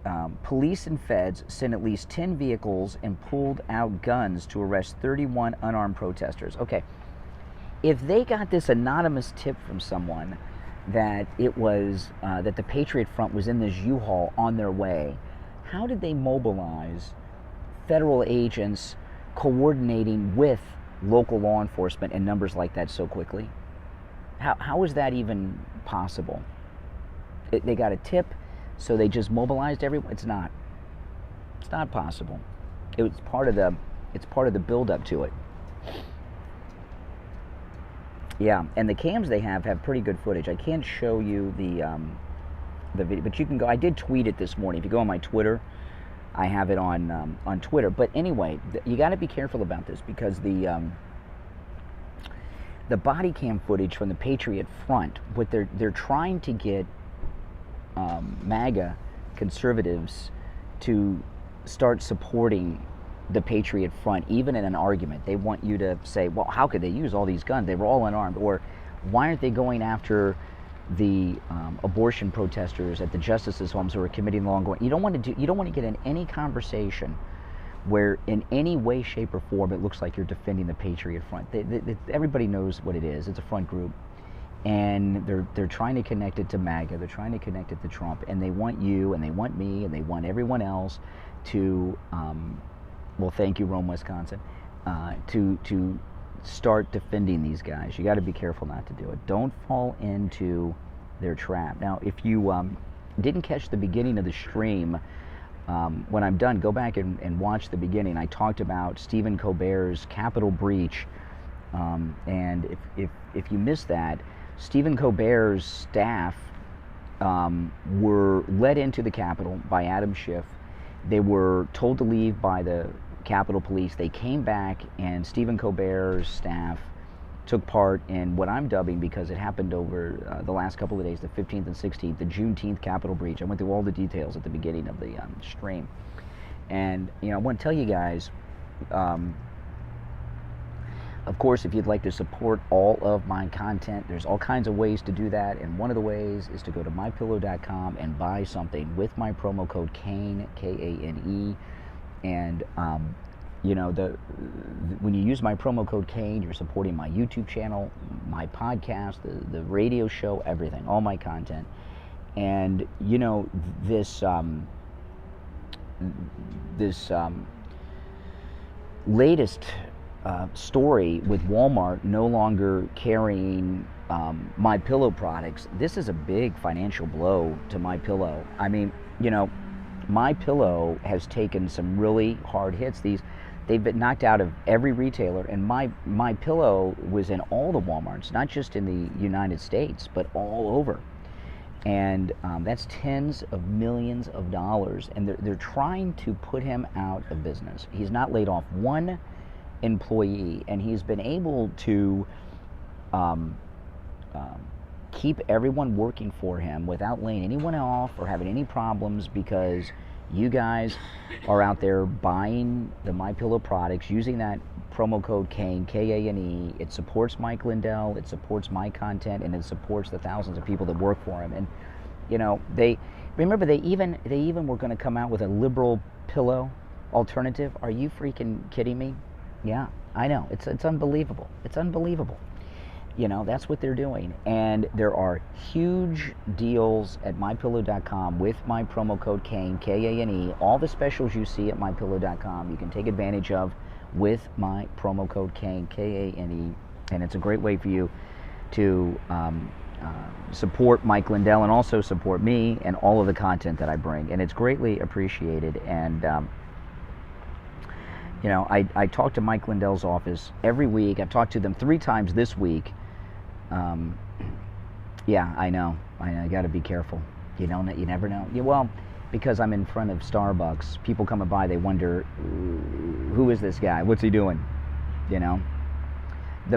police and feds sent at least 10 vehicles and pulled out guns to arrest 31 unarmed protesters. Okay, if they got this anonymous tip from someone that it was that the Patriot Front was in this U-Haul on their way, how did they mobilize federal agents coordinating with local law enforcement in numbers like that so quickly? How is that even possible? They got a tip, so they just mobilized everyone? It's not. It's not possible. It's part of the build-up to it. Yeah, and the cams they have pretty good footage. I can't show you the video, but you can go. I did tweet it this morning. If you go on my Twitter, I have it on Twitter. But anyway, you got to be careful about this because the body cam footage from the Patriot Front, what they're trying to get MAGA conservatives to start supporting the Patriot Front, even in an argument. They want you to say, well, how could they use all these guns? They were all unarmed. Or why aren't they going after the abortion protesters at the justices' homes who are committing the wrong? You don't want to get in any conversation where in any way, shape, or form it looks like you're defending the Patriot Front. Everybody knows what it is. It's a front group. And they're trying to connect it to MAGA. They're trying to connect it to Trump. And they want you, and they want me, and they want everyone else to, well, thank you, Rome, Wisconsin, to start defending these guys. You got to be careful not to do it. Don't fall into their trap. Now, if you didn't catch the beginning of the stream, when I'm done, go back and watch the beginning. I talked about Stephen Colbert's Capitol breach, and if you missed that, Stephen Colbert's staff were led into the Capitol by Adam Schiff. They were told to leave by the Capitol Police. They came back, and Stephen Colbert's staff took part in what I'm dubbing, because it happened over the last couple of days, the 15th and 16th, the Juneteenth Capitol breach. I went through all the details at the beginning of the stream. And, I want to tell you guys, of course, if you'd like to support all of my content, there's all kinds of ways to do that, and one of the ways is to go to mypillow.com and buy something with my promo code KANE, K-A-N-E, and when you use my promo code KANE, you're supporting my YouTube channel, my podcast, the radio show, everything, all my content. And this latest story with Walmart no longer carrying MyPillow products, this is a big financial blow to MyPillow. I mean, MyPillow has taken some really hard hits. They've been knocked out of every retailer, and MyPillow was in all the Walmarts, not just in the United States, but all over. And that's tens of millions of dollars, and they're trying to put him out of business. He's not laid off one employee, and he's been able to keep everyone working for him without laying anyone off or having any problems, because you guys are out there buying the MyPillow products, using that promo code KANE, K-A-N-E. It supports Mike Lindell, it supports my content, and it supports the thousands of people that work for him. And they even were going to come out with a liberal pillow alternative. Are you freaking kidding me? Yeah, I know. It's unbelievable. It's unbelievable. That's what they're doing. And there are huge deals at mypillow.com with my promo code KANE, K-A-N-E. All the specials you see at mypillow.com, you can take advantage of with my promo code KANE, K-A-N-E. And it's a great way for you to support Mike Lindell and also support me and all of the content that I bring. And it's greatly appreciated. And I talk to Mike Lindell's office every week. I've talked to them 3 times this week. Yeah, I know. You got to be careful. You never know. Well, because I'm in front of Starbucks, people coming by, they wonder, who is this guy? What's he doing? The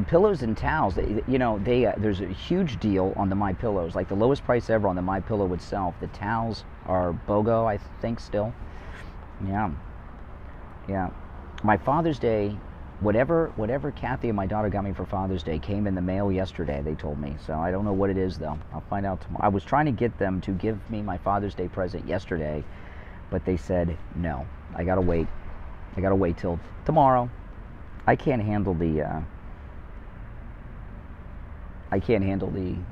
pillows and towels, there's a huge deal on the MyPillows, like the lowest price ever on the MyPillow itself. The towels are BOGO, I think, still. Yeah. My Father's Day, whatever Kathy and my daughter got me for Father's Day came in the mail yesterday, they told me. So I don't know what it is, though. I'll find out tomorrow. I was trying to get them to give me my Father's Day present yesterday, but they said no. I gotta wait till tomorrow. I can't handle the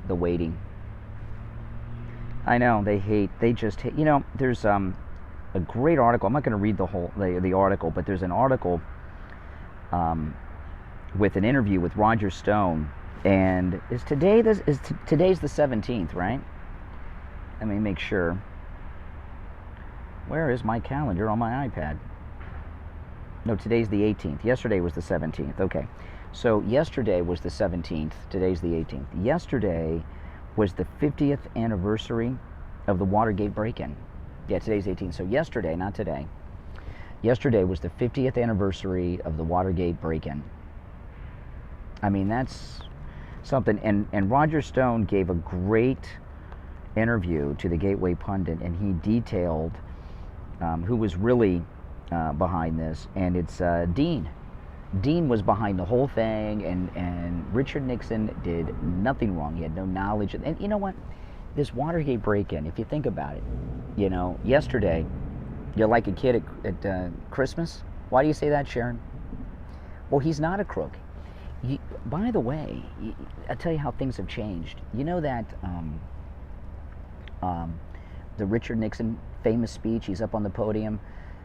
waiting. I know, they just hate. There's a great article. I'm not going to read the article, but there's an article with an interview with Roger Stone, and today's the 17th, right? Let me make sure. Where is my calendar on my iPad? No, today's the 18th. Yesterday was the 17th. Okay. So yesterday was the 17th. Today's the 18th. Yesterday was the 50th anniversary of the Watergate break-in. Yeah, today's 18th. So yesterday, not today. Yesterday was the 50th anniversary of the Watergate break-in. I mean, that's something. And Roger Stone gave a great interview to the Gateway Pundit, and he detailed who was really behind this, and it's Dean. Dean was behind the whole thing, and Richard Nixon did nothing wrong. He had no knowledge. And you know what? This Watergate break-in, if you think about it, you know, yesterday, you're like a kid at Christmas. Why do you say that, Sharon? Well, he's not a crook. By the way, I'll tell you how things have changed. You know that the Richard Nixon famous speech, he's up on the podium,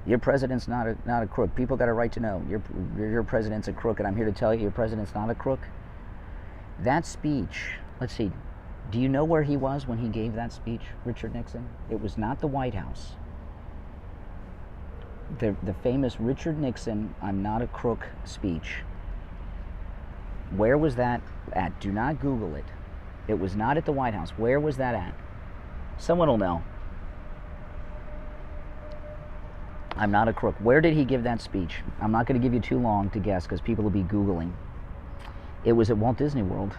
your president's not a crook. People got a right to know. Your president's a crook, and I'm here to tell you your president's not a crook. That speech, let's see, do you know where he was when he gave that speech, Richard Nixon? It was not the White House. The famous Richard Nixon, I'm not a crook speech. Where was that at? Do not Google it. It was not at the White House. Where was that at? Someone will know. I'm not a crook. Where did he give that speech? I'm not going to give you too long to guess because people will be Googling. It was at Walt Disney World.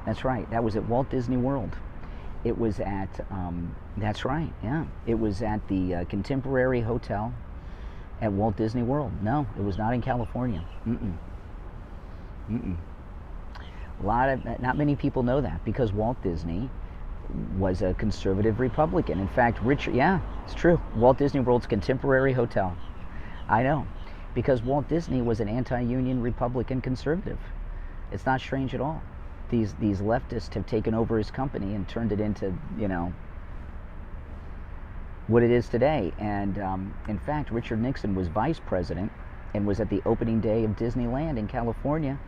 That's right. That was at Walt Disney World. It was at, that's right, yeah. It was at the Contemporary Hotel at Walt Disney World. No, it was not in California. Not many people know that because Walt Disney was a conservative Republican. In fact, it's true. Walt Disney World's Contemporary Hotel. I know, because Walt Disney was an anti-union Republican conservative. It's not strange at all. These leftists have taken over his company and turned it into, you know, what it is today. And in fact, Richard Nixon was vice president and was at the opening day of Disneyland in California,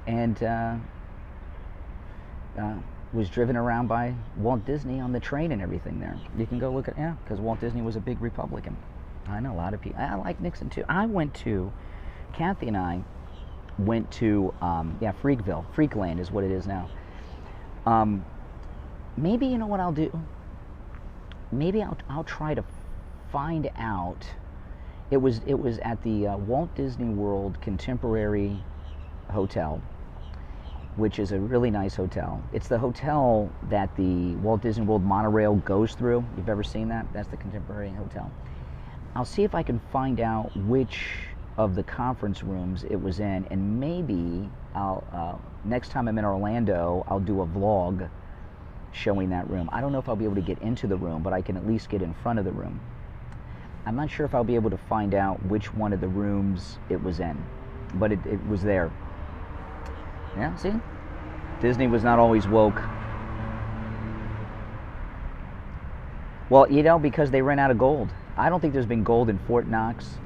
and was driven around by Walt Disney on the train and everything there. You can go look at, yeah, because Walt Disney was a big Republican. I know a lot of people. I like Nixon too. Kathy and I went to, Freakville. Freakland is what it is now. Maybe, you know what I'll do? Maybe I'll try to find out. It was at the Walt Disney World Contemporary Hotel, which is a really nice hotel. It's the hotel that the Walt Disney World monorail goes through. You've ever seen that? That's the Contemporary Hotel. I'll see if I can find out which of the conference rooms it was in, and maybe I'll next time I'm in Orlando, I'll do a vlog showing that room. I don't know if I'll be able to get into the room, but I can at least get in front of the room. I'm not sure if I'll be able to find out which one of the rooms it was in, but it was there. Yeah, see? Disney was not always woke. Well, you know, because they ran out of gold. I don't think there's been gold in Fort Knox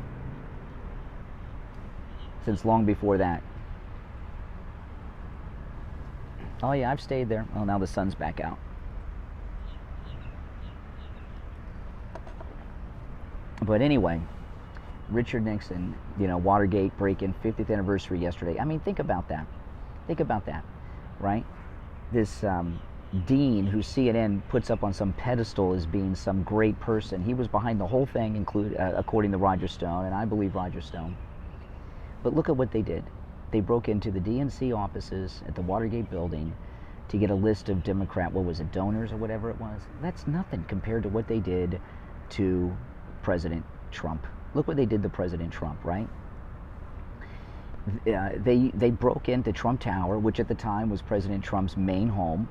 since long before that. Oh yeah, I've stayed there. Oh, now the sun's back out. But anyway, Richard Nixon, you know, Watergate break-in, 50th anniversary yesterday. I mean, think about that. Think about that, right? This Dean, who CNN puts up on some pedestal as being some great person, he was behind the whole thing, according to Roger Stone, and I believe Roger Stone. But look at what they did. They broke into the DNC offices at the Watergate building to get a list of Democrat, donors or whatever it was. That's nothing compared to what they did to President Trump. Look what they did to President Trump, right? They broke into Trump Tower, which at the time was President Trump's main home.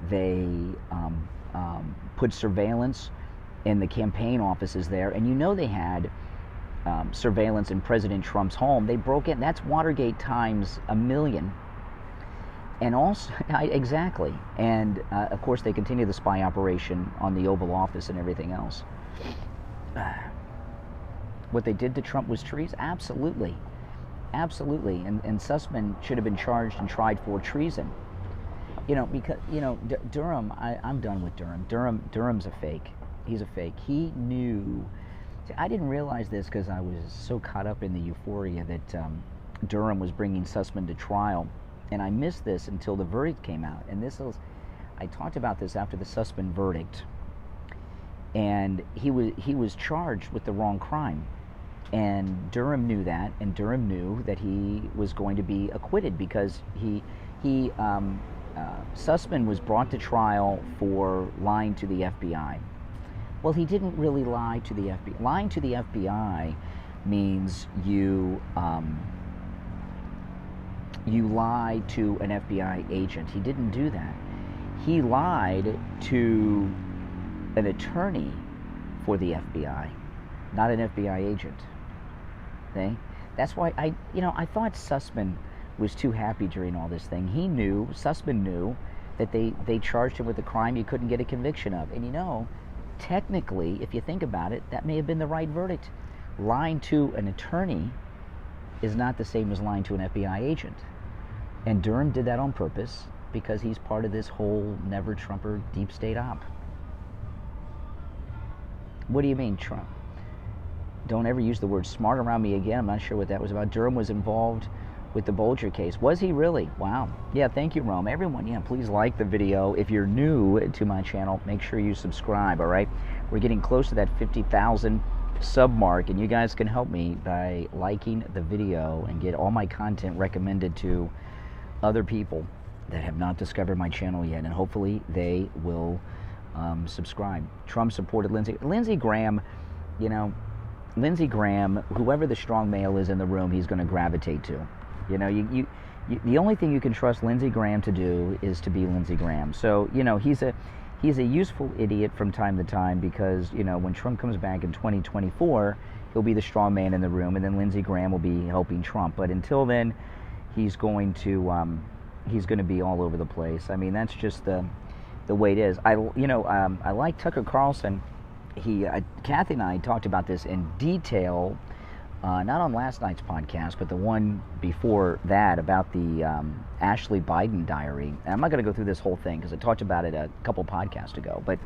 They put surveillance in the campaign offices there, and you know they had surveillance in President Trump's home. They broke in. That's Watergate times a million. And also, exactly. And of course, they continue the spy operation on the Oval Office and everything else. What they did to Trump was treason? Absolutely. Absolutely. And Sussman should have been charged and tried for treason. You know, because, you know, Durham, I'm done with Durham. Durham's a fake. He's a fake. He knew. See, I didn't realize this because I was so caught up in the euphoria that Durham was bringing Sussman to trial, and I missed this until the verdict came out. And I talked about this after the Sussman verdict, and he was charged with the wrong crime, and Durham knew that, and Durham knew that he was going to be acquitted because Sussman was brought to trial for lying to the FBI. Well, he didn't really lie to the FBI. Lying to the FBI means you lie to an FBI agent. He didn't do that. He lied to an attorney for the FBI, not an FBI agent. Okay? That's why I thought Sussman was too happy during all this thing. Sussman knew that they charged him with a crime he couldn't get a conviction of. And technically, if you think about it, that may have been the right verdict. Lying to an attorney is not the same as lying to an FBI agent. And Durham did that on purpose because he's part of this whole never-Trumper deep state op. What do you mean, Trump? Don't ever use the word smart around me again. I'm not sure what that was about. Durham was involved with the Bolger case. Was he really? Wow. Yeah, thank you, Rome. Everyone, please like the video. If you're new to my channel, make sure you subscribe, all right? We're getting close to that 50,000 sub mark, and you guys can help me by liking the video and get all my content recommended to other people that have not discovered my channel yet, and hopefully they will subscribe. Trump supported Lindsey Graham. Lindsey Graham, whoever the strong male is in the room, he's going to gravitate to. The only thing you can trust Lindsey Graham to do is to be Lindsey Graham. So he's a useful idiot from time to time because when Trump comes back in 2024, he'll be the strong man in the room, and then Lindsey Graham will be helping Trump. But until then, he's going to be all over the place. I mean, that's just the way it is. I like Tucker Carlson. Kathy and I talked about this in detail, not on last night's podcast, but the one before that about the Ashley Biden diary. And I'm not going to go through this whole thing because I talked about it a couple podcasts ago. But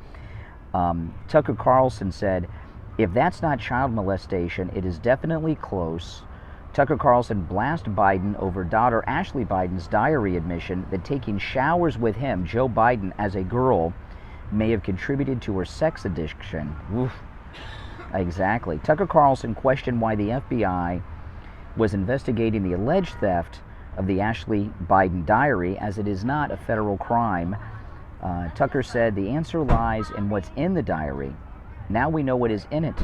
Tucker Carlson said, if that's not child molestation, it is definitely close. Tucker Carlson blasts Biden over daughter Ashley Biden's diary admission that taking showers with him, Joe Biden, as a girl may have contributed to her sex addiction. Oof. Exactly. Tucker Carlson questioned why the FBI was investigating the alleged theft of the Ashley Biden diary, as it is not a federal crime. Tucker said the answer lies in what's in the diary. Now we know what is in it.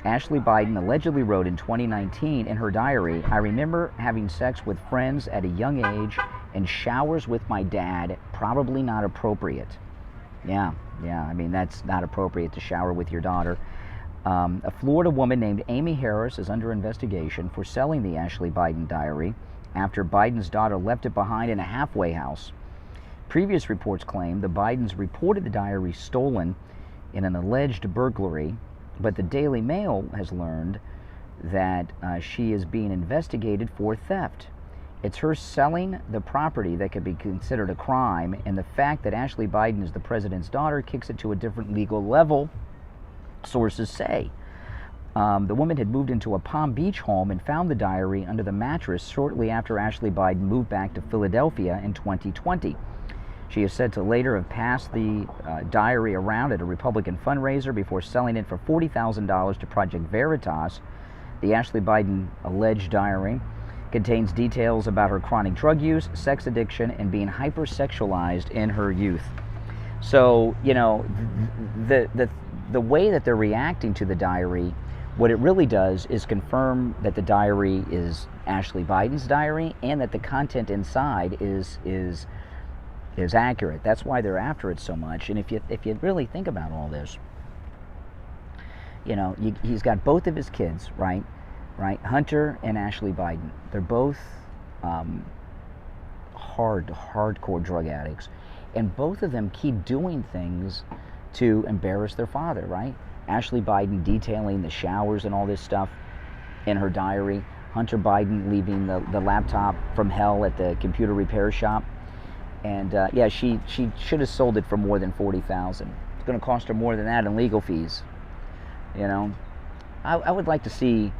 Ashley Biden allegedly wrote in 2019 in her diary, I remember having sex with friends at a young age and showers with my dad, probably not appropriate. Yeah, I mean, that's not appropriate to shower with your daughter. A Florida woman named Amy Harris is under investigation for selling the Ashley Biden diary after Biden's daughter left it behind in a halfway house. Previous reports claim the Bidens reported the diary stolen in an alleged burglary, but the Daily Mail has learned that she is being investigated for theft. It's her selling the property that could be considered a crime, and the fact that Ashley Biden is the president's daughter kicks it to a different legal level, sources say. The woman had moved into a Palm Beach home and found the diary under the mattress shortly after Ashley Biden moved back to Philadelphia in 2020. She is said to later have passed the diary around at a Republican fundraiser before selling it for $40,000 to Project Veritas. The Ashley Biden alleged diary contains details about her chronic drug use, sex addiction, and being hypersexualized in her youth. So, the way that they're reacting to the diary, what it really does is confirm that the diary is Ashley Biden's diary and that the content inside is accurate. That's why they're after it so much. And if you really think about all this, he's got both of his kids, right? Hunter and Ashley Biden. They're both hardcore drug addicts, and both of them keep doing things to embarrass their father, right? Ashley Biden detailing the showers and all this stuff in her diary. Hunter Biden leaving the laptop from hell at the computer repair shop. And she should have sold it for more than $40,000. It's going to cost her more than that in legal fees. I would like to see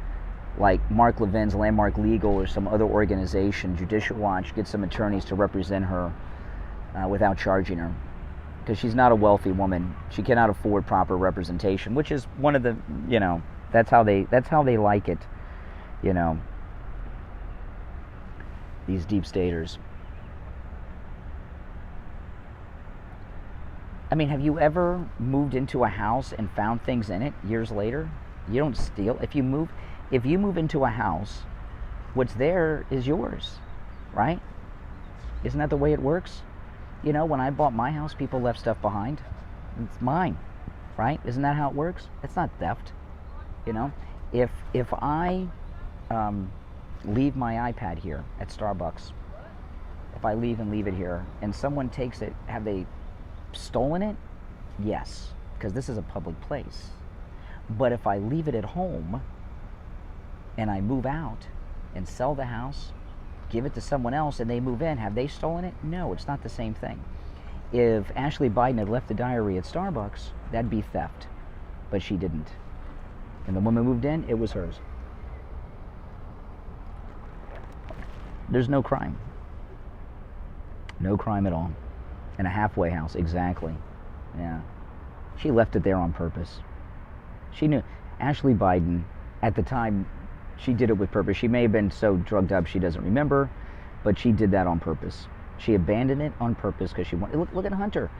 like Mark Levin's Landmark Legal or some other organization, Judicial Watch, get some attorneys to represent her without charging her. Because she's not a wealthy woman. She cannot afford proper representation, which is one of the, you know, that's how they like it, you know, these deep staters. I mean, have you ever moved into a house and found things in it years later? You don't steal. If you move into a house, what's there is yours, right? Isn't that the way it works? You know, when I bought my house, people left stuff behind. It's mine, right? Isn't that how it works? It's not theft, you know? If I leave my iPad here at Starbucks, if I leave it here, and someone takes it, have they stolen it? Yes, because this is a public place. But if I leave it at home and I move out and sell the house, give it to someone else and they move in, have they stolen it? No, it's not the same thing. If Ashley Biden had left the diary at Starbucks, that'd be theft. But she didn't. And the woman moved in, it was hers. There's no crime. No crime at all. In a halfway house, exactly. Yeah. She left it there on purpose. She knew. Ashley Biden, at the time, she did it with purpose. She may have been so drugged up she doesn't remember, but she did that on purpose. She abandoned it on purpose because she wanted. Look at Hunter,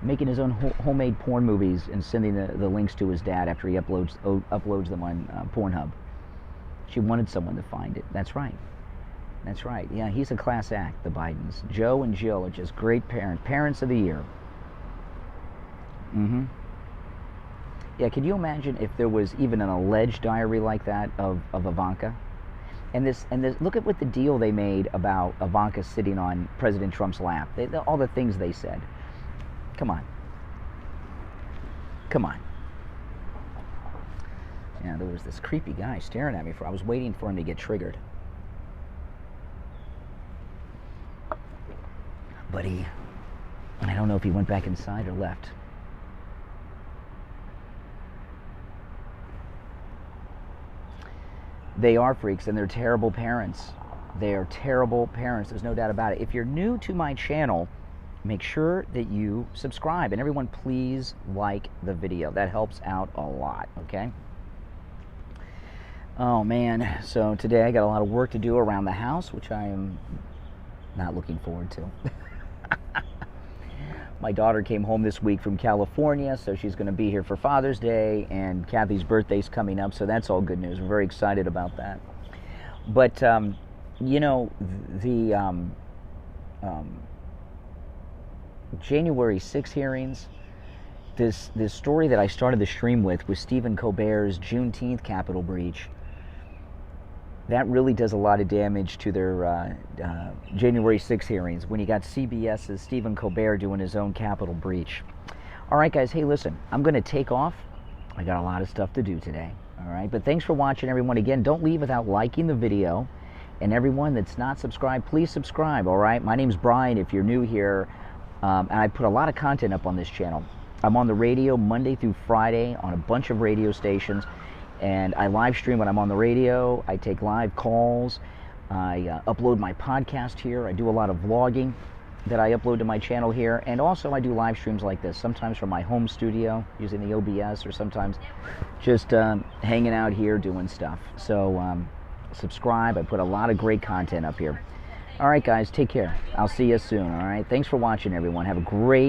making his own homemade porn movies and sending the links to his dad after he uploads them on Pornhub. She wanted someone to find it. That's right. That's right. Yeah, he's a class act, the Bidens. Joe and Jill are just great parents of the year. Mm-hmm. Yeah, can you imagine if there was even an alleged diary like that of Ivanka? And this, look at what the deal they made about Ivanka sitting on President Trump's lap. All the things they said. Come on. Come on. Yeah, there was this creepy guy staring at me I was waiting for him to get triggered. But I don't know if he went back inside or left. They are freaks and they're terrible parents. They are terrible parents. There's no doubt about it. If you're new to my channel, make sure that you subscribe. And everyone, please like the video. That helps out a lot, okay? Oh, man. So today I got a lot of work to do around the house, which I am not looking forward to. My daughter came home this week from California, so she's going to be here for Father's Day, and Kathy's birthday's coming up, so that's all good news. We're very excited about that. But, you know, the January 6 hearings, this story that I started the stream with Stephen Colbert's Juneteenth Capitol breach, that really does a lot of damage to their January 6 hearings when you got CBS's Stephen Colbert doing his own Capitol breach. All right, guys, hey, listen, I'm going to take off. I got a lot of stuff to do today, all right? But thanks for watching, everyone. Again, don't leave without liking the video. And everyone that's not subscribed, please subscribe, all right? My name's Brian, if you're new here, and I put a lot of content up on this channel. I'm on the radio Monday through Friday on a bunch of radio stations. And I live stream when I'm on the radio. I take live calls. I upload my podcast here. I do a lot of vlogging that I upload to my channel here. And also I do live streams like this, sometimes from my home studio using the OBS, or sometimes just hanging out here doing stuff. So subscribe. I put a lot of great content up here. All right, guys, take care. I'll see you soon, all right? Thanks for watching, everyone. Have a great